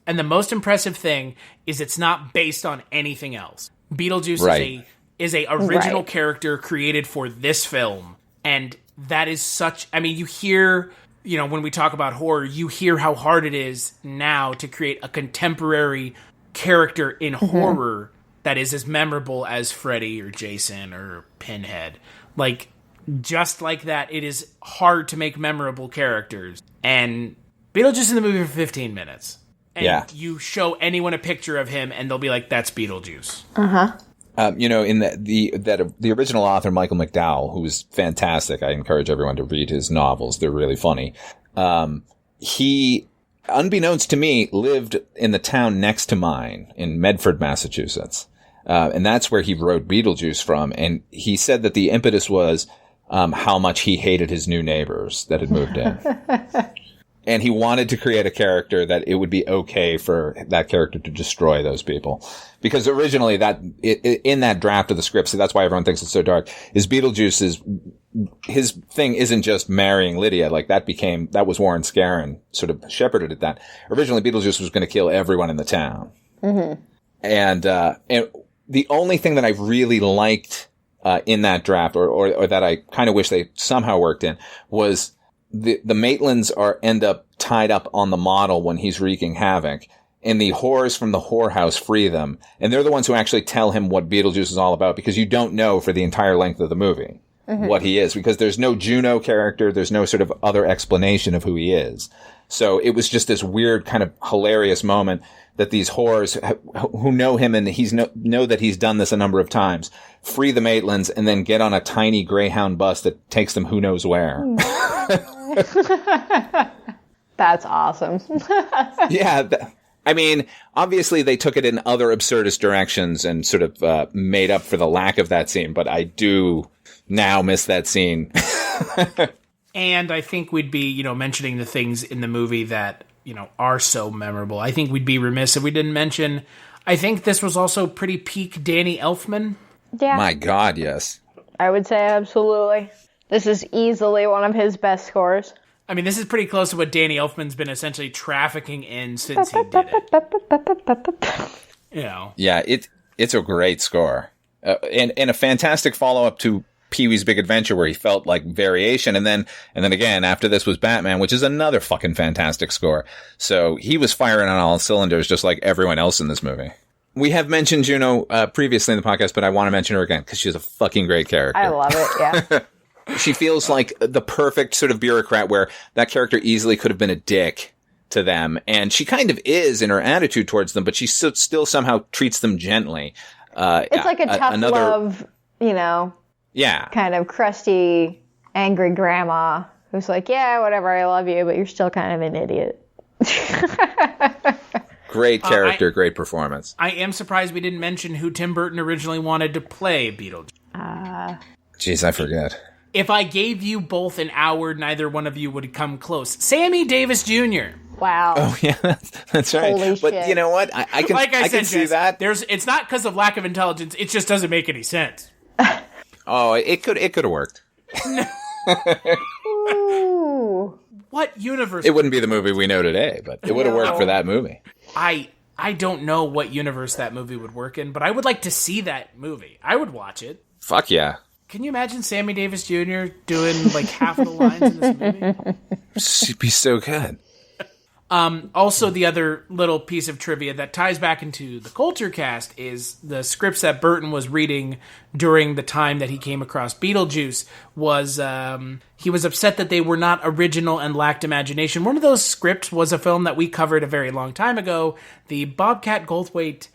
The most impressive thing is it's not based on anything else. Beetlejuice is a original character created for this film, and that is such. I mean, you hear, when we talk about horror, you hear how hard it is now to create a contemporary character in horror that is as memorable as Freddy or Jason or Pinhead. Like, just like that, it is hard to make memorable characters. And Beetlejuice in the movie for 15 minutes. And you show anyone a picture of him, and they'll be like, "That's Beetlejuice." In the original author, Michael McDowell, who is fantastic. I encourage everyone to read his novels. They're really funny. He, unbeknownst to me, lived in the town next to mine in Medford, Massachusetts. And that's where he wrote Beetlejuice from. And he said that the impetus was how much he hated his new neighbors that had moved in. And he wanted to create a character that it would be okay for that character to destroy those people. Because originally in that draft of the script, so that's why everyone thinks it's so dark, is his thing isn't just marrying Lydia. Like, that was Warren Scarron sort of shepherded at that. Originally, Beetlejuice was going to kill everyone in the town. Mm-hmm. And the only thing that I really liked in that draft, or that I kind of wish they somehow worked in, was the Maitlands end up tied up on the model when he's wreaking havoc, and the whores from the whorehouse free them, and they're the ones who actually tell him what Beetlejuice is all about, because you don't know for the entire length of the movie what he is, because there's no Juno character, there's no sort of other explanation of who he is. So it was just this weird kind of hilarious moment that these whores who know him and know that he's done this a number of times, free the Maitlands and then get on a tiny Greyhound bus that takes them who knows where. That's awesome. Yeah. I mean, obviously they took it in other absurdist directions and sort of made up for the lack of that scene, but I do now miss that scene. And I think we'd be, mentioning the things in the movie that, are so memorable. I think we'd be remiss if we didn't mention, I think this was also pretty peak Danny Elfman. Yeah. My God, yes. I would say absolutely. This is easily one of his best scores. I mean, this is pretty close to what Danny Elfman's been essentially trafficking in since he did it. Yeah, it's a great score. And a fantastic follow-up to Pee-wee's Big Adventure, where he felt like variation, and then again after this was Batman, which is another fucking fantastic score. So he was firing on all cylinders, just like everyone else in this movie. We have mentioned Juno previously in the podcast, but I want to mention her again because she's a fucking great character. I love it. Yeah. She feels like the perfect sort of bureaucrat, where that character easily could have been a dick to them, and she kind of is in her attitude towards them, but she still somehow treats them gently. It's like a tough love, Yeah. kind of crusty, angry grandma who's like, yeah, whatever, I love you, but you're still kind of an idiot. Great character, great performance. I am surprised we didn't mention who Tim Burton originally wanted to play Beetlejuice. Jeez, I forget. If I gave you both an hour, neither one of you would come close. Sammy Davis Jr. Wow. Oh, yeah, that's right. Holy but shit. you know what? I can, Like I said, can see Jess, that. It's not because of lack of intelligence. It just doesn't make any sense. Oh, it could have worked. Ooh. What universe? It wouldn't be the movie we know today, but it would have worked for that movie. I don't know what universe that movie would work in, but I would like to see that movie. I would watch it. Fuck yeah. Can you imagine Sammy Davis Jr. doing like half of the lines in this movie? It'd be so good. Also, the other little piece of trivia that ties back into the Culture Cast is the scripts that Burton was reading during the time that he came across Beetlejuice was, he was upset that they were not original and lacked imagination. One of those scripts was a film that we covered a very long time ago, the Bobcat Goldthwait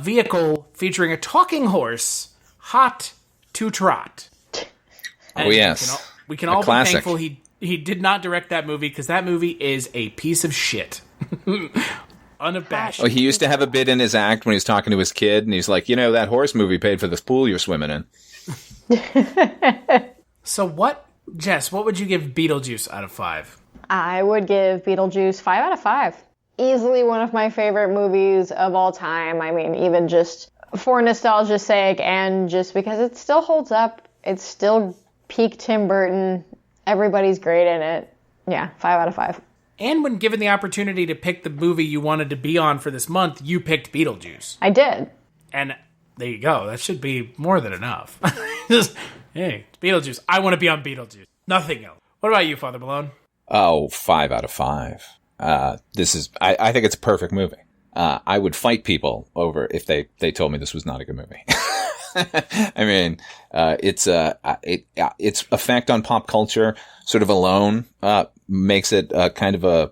vehicle featuring a talking horse, Hot to Trot. And oh, yes. We can all be classic. thankful he did not direct that movie because that movie is a piece of shit. Unabashed. Oh, he used to have a bit in his act when he was talking to his kid, and he's like, that horse movie paid for this pool you're swimming in. So Jess, what would you give Beetlejuice out of 5? I would give Beetlejuice 5 out of 5. Easily one of my favorite movies of all time. I mean, even just for nostalgia's sake and just because it still holds up. It's still peak Tim Burton. Everybody's great in it. Yeah, 5 out of 5. And when given the opportunity to pick the movie you wanted to be on for this month, you picked Beetlejuice. I did. And there you go. That should be more than enough. Just, hey, it's Beetlejuice. I want to be on Beetlejuice. Nothing else. What about you, Father Malone? Oh, 5 out of 5. I think it's a perfect movie. I would fight people over if they told me this was not a good movie. I mean, its effect on pop culture sort of alone makes it kind of a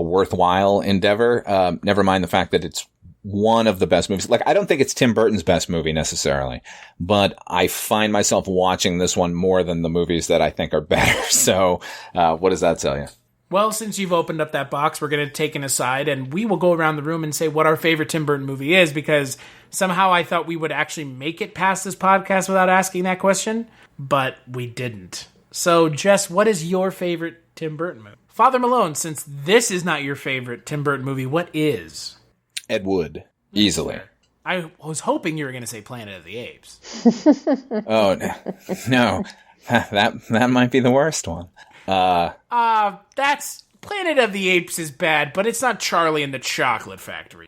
worthwhile endeavor. Never mind the fact that it's one of the best movies. Like, I don't think it's Tim Burton's best movie necessarily, but I find myself watching this one more than the movies that I think are better. So, what does that tell you? Well, since you've opened up that box, we're going to take an aside, and we will go around the room and say what our favorite Tim Burton movie is, because somehow I thought we would actually make it past this podcast without asking that question, but we didn't. So, Jess, what is your favorite Tim Burton movie? Father Malone, since this is not your favorite Tim Burton movie, what is? Ed Wood. Easily. I was hoping you were going to say Planet of the Apes. Oh, no. That might be the worst one. That's Planet of the Apes is bad, but it's not Charlie and the Chocolate Factory.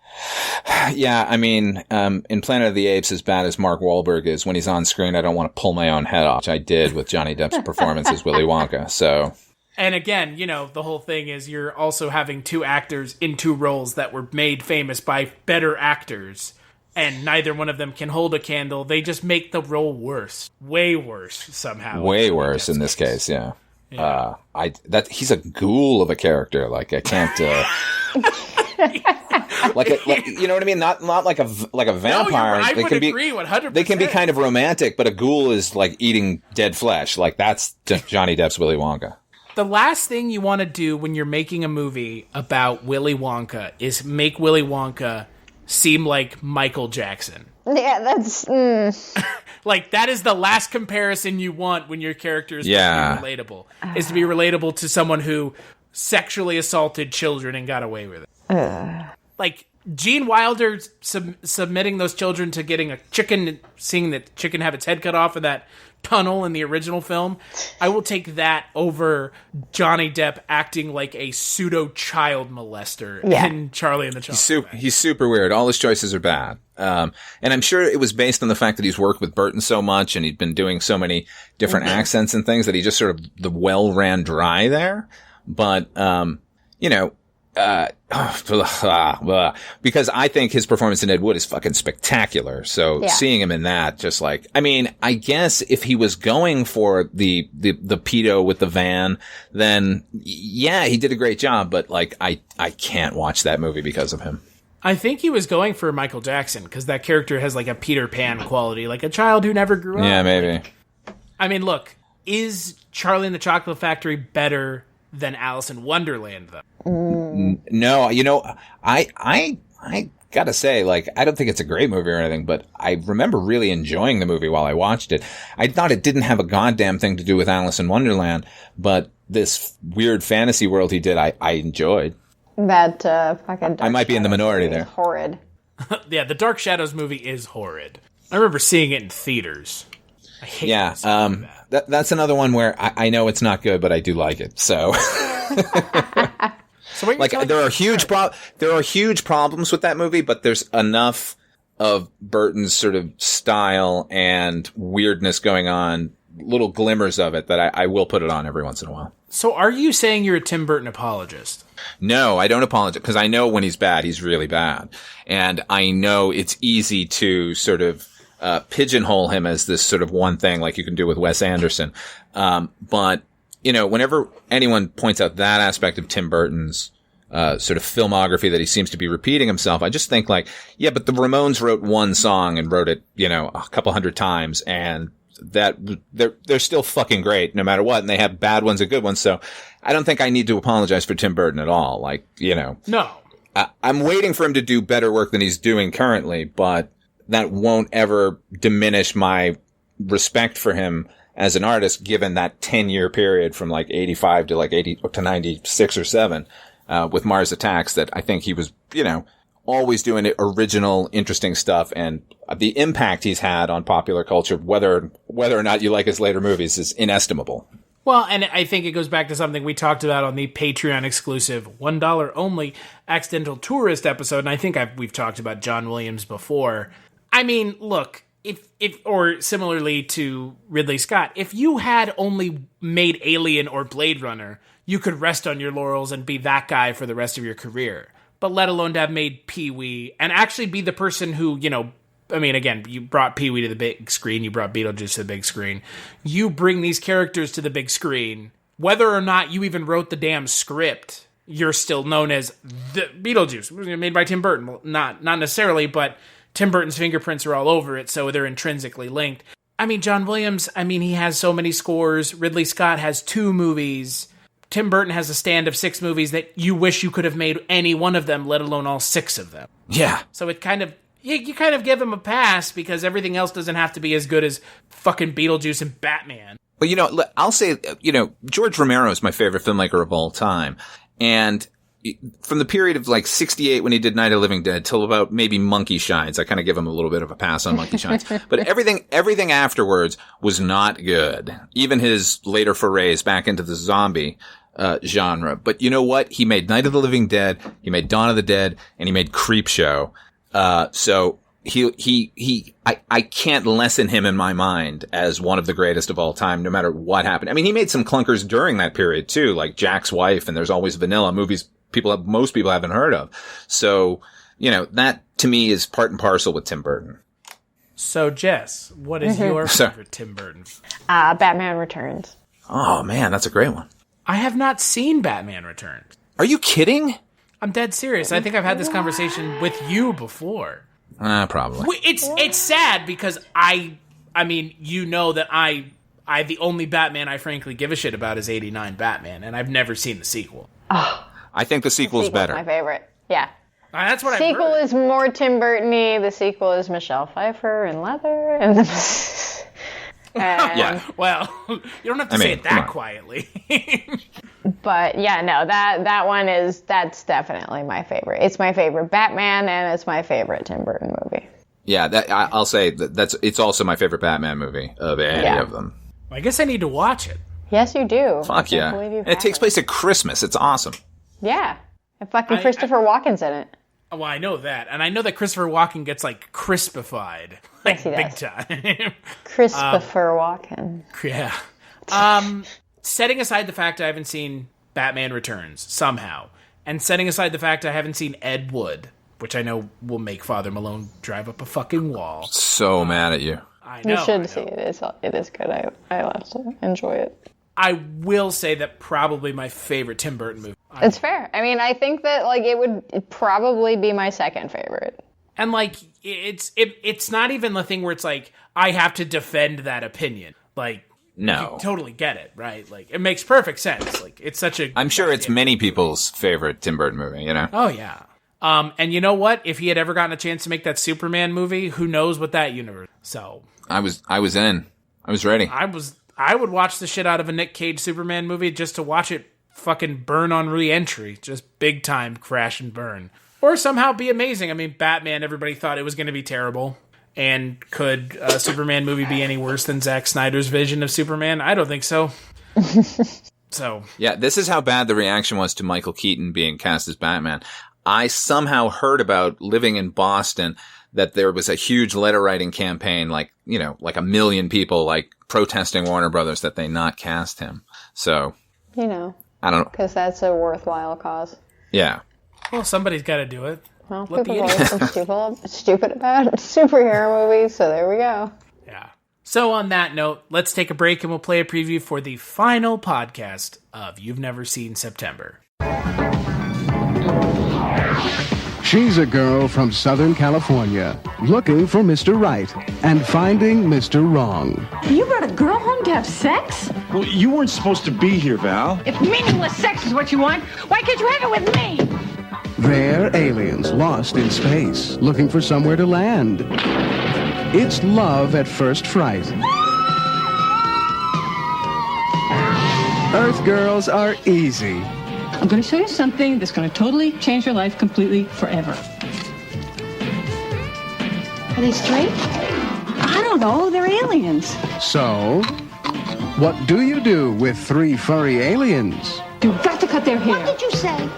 Yeah, I mean, in Planet of the Apes, as bad as Mark Wahlberg is, when he's on screen, I don't want to pull my own head off, which I did with Johnny Depp's performance as Willy Wonka, so... And again, the whole thing is you're also having two actors in two roles that were made famous by better actors, and neither one of them can hold a candle. They just make the role worse. Way worse, somehow. Way worse in this case, yeah. He's a ghoul of a character. Like, I can't, you know what I mean? Not like a vampire. No, I would agree 100%. They can be kind of romantic, but a ghoul is like eating dead flesh. Like, that's Johnny Depp's Willy Wonka. The last thing you want to do when you're making a movie about Willy Wonka is make Willy Wonka seem like Michael Jackson. Yeah, that's... Like, that is the last comparison you want when your character is supposed to be relatable. Is to be relatable to someone who sexually assaulted children and got away with it. Like, Gene Wilder submitting those children to getting a chicken, seeing the chicken have its head cut off in that tunnel in the original film. I will take that over Johnny Depp acting like a pseudo child molester in Charlie and the Chocolate Factory. He's super weird. All his choices are bad. And I'm sure it was based on the fact that he's worked with Burton so much and he'd been doing so many different accents and things that he just sort of the well ran dry there. But, because I think his performance in Ed Wood is fucking spectacular. So seeing him in that, just like, I mean, I guess if he was going for the pedo with the van, then yeah, he did a great job. But like, I can't watch that movie because of him. I think he was going for Michael Jackson because that character has like a Peter Pan quality, like a child who never grew up. Yeah, maybe. I mean, look, is Charlie and the Chocolate Factory better than Alice in Wonderland, though? No, I gotta say, like, I don't think it's a great movie or anything, but I remember really enjoying the movie while I watched it. I thought it didn't have a goddamn thing to do with Alice in Wonderland, but this weird fantasy world he did, I enjoyed. That fucking. I might be in the minority there. Horrid. Yeah, the Dark Shadows movie is horrid. I remember seeing it in theaters. I hate that's another one where I know it's not good, but I do like it. So, so like, there are huge problems with that movie, but there's enough of Burton's sort of style and weirdness going on, little glimmers of it, that I will put it on every once in a while. So, are you saying you're a Tim Burton apologist? No, I don't apologize, because I know when he's bad, he's really bad. And I know it's easy to sort of pigeonhole him as this sort of one thing, like you can do with Wes Anderson. But, whenever anyone points out that aspect of Tim Burton's sort of filmography, that he seems to be repeating himself, I just think like, yeah, but the Ramones wrote one song and wrote it, a couple hundred times, and that they're still fucking great no matter what, and they have bad ones and good ones. So I don't think I need to apologize for Tim Burton at all. Like, no, I'm waiting for him to do better work than he's doing currently, but that won't ever diminish my respect for him as an artist, given that 10-year period from like 85 to like 80 to 96 or 7 with Mars Attacks, that I think he was, always doing original, interesting stuff, and the impact he's had on popular culture, whether or not you like his later movies, is inestimable. Well, and I think it goes back to something we talked about on the Patreon exclusive $1 only Accidental Tourist episode, and I think we've talked about John Williams before. I mean, look, if or similarly to Ridley Scott, if you had only made Alien or Blade Runner, you could rest on your laurels and be that guy for the rest of your career. But let alone to have made Pee-wee and actually be the person who, again, you brought Pee-wee to the big screen, you brought Beetlejuice to the big screen. You bring these characters to the big screen. Whether or not you even wrote the damn script, you're still known as the Beetlejuice, made by Tim Burton. Well, not necessarily, but Tim Burton's fingerprints are all over it, so they're intrinsically linked. I mean, John Williams, he has so many scores. Ridley Scott has 2 movies. Tim Burton has a stand of 6 movies that you wish you could have made any one of them, let alone all 6 of them. Yeah. So it kind of, you kind of give him a pass because everything else doesn't have to be as good as fucking Beetlejuice and Batman. Well, I'll say, George Romero is my favorite filmmaker of all time. And from the period of like 68 when he did Night of the Living Dead till about maybe Monkey Shines, I kind of give him a little bit of a pass on Monkey Shines. But everything afterwards was not good. Even his later forays back into the zombie genre. But you know what? He made Night of the Living Dead, he made Dawn of the Dead, and he made Creepshow. So I can't lessen him in my mind as one of the greatest of all time, no matter what happened. He made some clunkers during that period too, like Jack's Wife, and There's Always Vanilla, movies most people haven't heard of. So, that to me is part and parcel with Tim Burton. So, Jess, what is your favorite Tim Burton? Batman Returns. Oh man, that's a great one. I have not seen Batman Returns. Are you kidding? I'm dead serious. I think I've had this conversation with you before. Probably. It's sad because I that the only Batman I frankly give a shit about is 89 Batman, and I've never seen the sequel. Oh, I think the sequel's better. My favorite. Yeah. That's what I heard. The sequel is more Tim Burton-y. The sequel is Michelle Pfeiffer in leather. And yeah. Well, you don't have to say it that quietly. But yeah, no, that one that's definitely my favorite. It's my favorite Batman, and it's my favorite Tim Burton movie. Yeah, I'll say it's also my favorite Batman movie of any of them. Well, I guess I need to watch it. Yes, you do. Fuck yeah. And it takes place at Christmas. It's awesome. Yeah. And fucking Christopher Walken's in it. Well, I know that. And I know that Christopher Walken gets, crispified. Yes, he big does. time. Christopher Walken. Yeah. Setting aside the fact I haven't seen Batman Returns, somehow, and setting aside the fact I haven't seen Ed Wood, which I know will make Father Malone drive up a fucking wall. So mad at you. I know. You should see it. It is good. I love to enjoy it. I will say that probably my favorite Tim Burton movie. It's fair. I think that it would probably be my second favorite. And it's not even the thing where it's I have to defend that opinion. No. You totally get it, right? Like, it makes perfect sense. Like, it's such a... I'm sure it's many people's favorite Tim Burton movie, you know? Oh, yeah. And you know what? If he had ever gotten a chance to make that Superman movie, who knows what that universe... So... I was in. I was ready. I would watch the shit out of a Nick Cage Superman movie just to watch it fucking burn on re-entry. Just big time crash and burn. Or somehow be amazing. I mean, Batman, everybody thought it was going to be terrible. And could a Superman movie be any worse than Zack Snyder's vision of Superman? I don't think so. So. Yeah, this is how bad the reaction was to Michael Keaton being cast as Batman. I somehow heard about, living in Boston, that there was a huge letter writing campaign, like, you know, like 1 million people, like, protesting Warner Brothers that they not cast him. So. You know. I don't know. Because that's a worthwhile cause. Yeah. Well, somebody's got to do it. Well, people are always stupid about superhero movies, so there we go. Yeah. So on that note, let's take a break and we'll play a preview for the final podcast of You've Never Seen September. She's a girl from Southern California, looking for Mr. Right and finding Mr. Wrong. You brought a girl home to have sex? Well, you weren't supposed to be here, Val. If meaningless sex is what you want, why can't you have it with me? They're aliens lost in space, looking for somewhere to land. It's love at first fright. Earth girls are easy. I'm going to show you something that's going to totally change your life completely forever. Are they straight? I don't know. They're aliens. So, what do you do with 3 furry aliens? You've got to cut their hair. What did you say?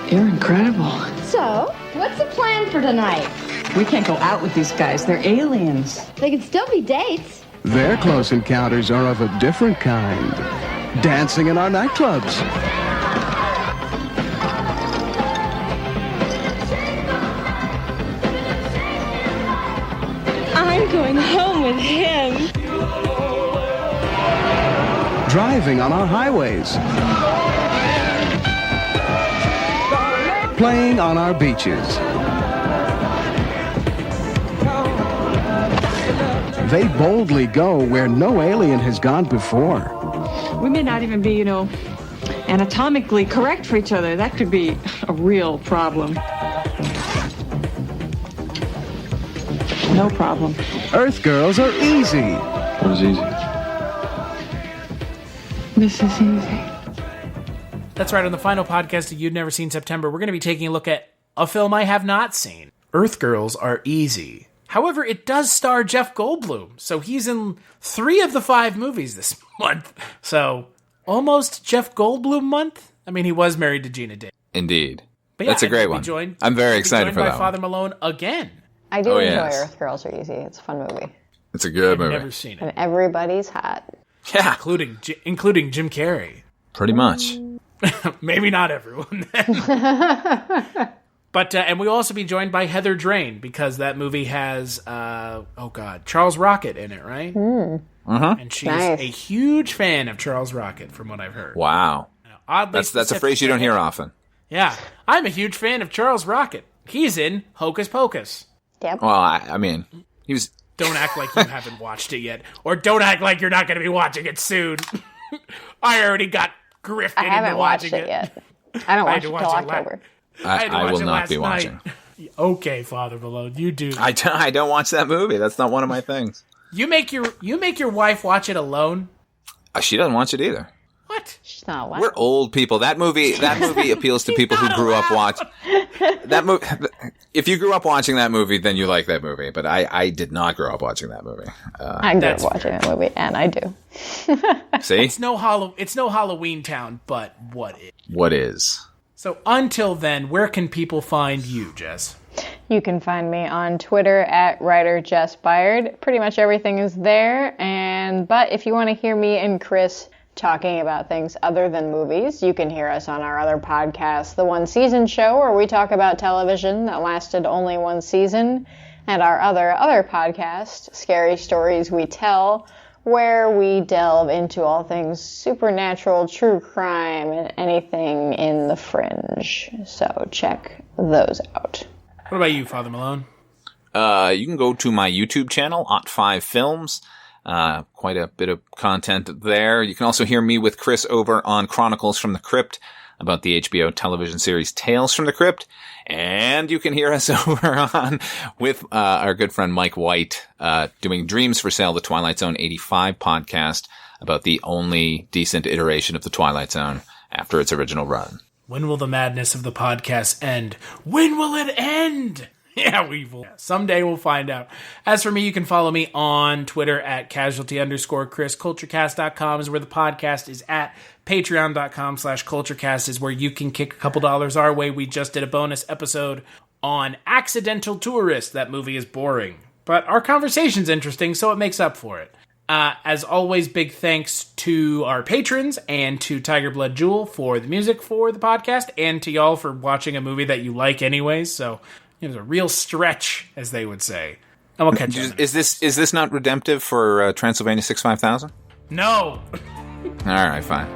You're incredible. So, what's the plan for tonight? We can't go out with these guys. They're aliens. They can still be dates. Their close encounters are of a different kind. Dancing in our nightclubs. I'm going home with him. Driving on our highways. Playing on our beaches. They boldly go where no alien has gone before. We may not even be, anatomically correct for each other. That could be a real problem. No problem. Earth girls are easy. What is easy? This is easy. That's right, on the final podcast of You've Never Seen September, we're going to be taking a look at a film I have not seen. Earth Girls Are Easy. However, it does star Jeff Goldblum, so he's in 3 of the 5 movies this month. So, almost Jeff Goldblum month? I mean, he was married to Geena Davis. Indeed. But yeah, that's a great one. I'm very excited for that one. Father Malone again. I do enjoy Earth Girls Are Easy. It's a fun movie. It's a good movie. I've never seen it. And everybody's hot. Yeah. Including Jim Carrey. Pretty much. Maybe not everyone then. But, and we'll also be joined by Heather Drain, because that movie has, Charles Rocket in it, right? And she's a huge fan of Charles Rocket, from what I've heard. Wow. Oddly that's a phrase you don't hear often. Yeah. I'm a huge fan of Charles Rocket. He's in Hocus Pocus. Yep. Well, I mean, he was... Don't act like you haven't watched it yet. Or don't act like you're not going to be watching it soon. I already got grifted into watching it. Yet. I don't watch it until October. I will not be watching. Okay, Father Malone, you do. I don't watch that movie. That's not one of my things. You make your wife watch it alone? She doesn't watch it either. What? She's not allowed. We're old people. That movie appeals to people who grew up watching that movie. If you grew up watching that movie, then you like that movie. But I did not grow up watching that movie. I grew up watching that movie, and I do. See, it's no Halloween Town, but what is? What is? So until then, where can people find you, Jess? You can find me on Twitter at writer Jess Byard. Pretty much everything is there. But if you want to hear me and Chris talking about things other than movies, you can hear us on our other podcast, The One Season Show, where we talk about television that lasted only 1 season, and our other podcast, Scary Stories We Tell, where we delve into all things supernatural, true crime, and anything in the fringe. So check those out. What about you, Father Malone? You can go to my YouTube channel, Oughtfive Films. Quite a bit of content there. You can also hear me with Chris over on Chronicles from the Crypt about the HBO television series Tales from the Crypt. And you can hear us over on with our good friend Mike White doing Dreams for Sale, the Twilight Zone 85 podcast about the only decent iteration of the Twilight Zone after its original run. When will the madness of the podcast end? When will it end? Yeah, we will. Someday we'll find out. As for me, you can follow me on Twitter at casualty_Chris. Culturecast.com is where the podcast is at. Patreon.com/culturecast is where you can kick a couple dollars our way. We just did a bonus episode on Accidental Tourist. That movie is boring, but our conversation's interesting, so it makes up for it. As always, big thanks to our patrons and to Tiger Blood Jewel for the music for the podcast, and to y'all for watching a movie that you like anyways. So it was a real stretch, as they would say. And we'll catch you. Is this not redemptive for Transylvania 65000? No. All right, fine.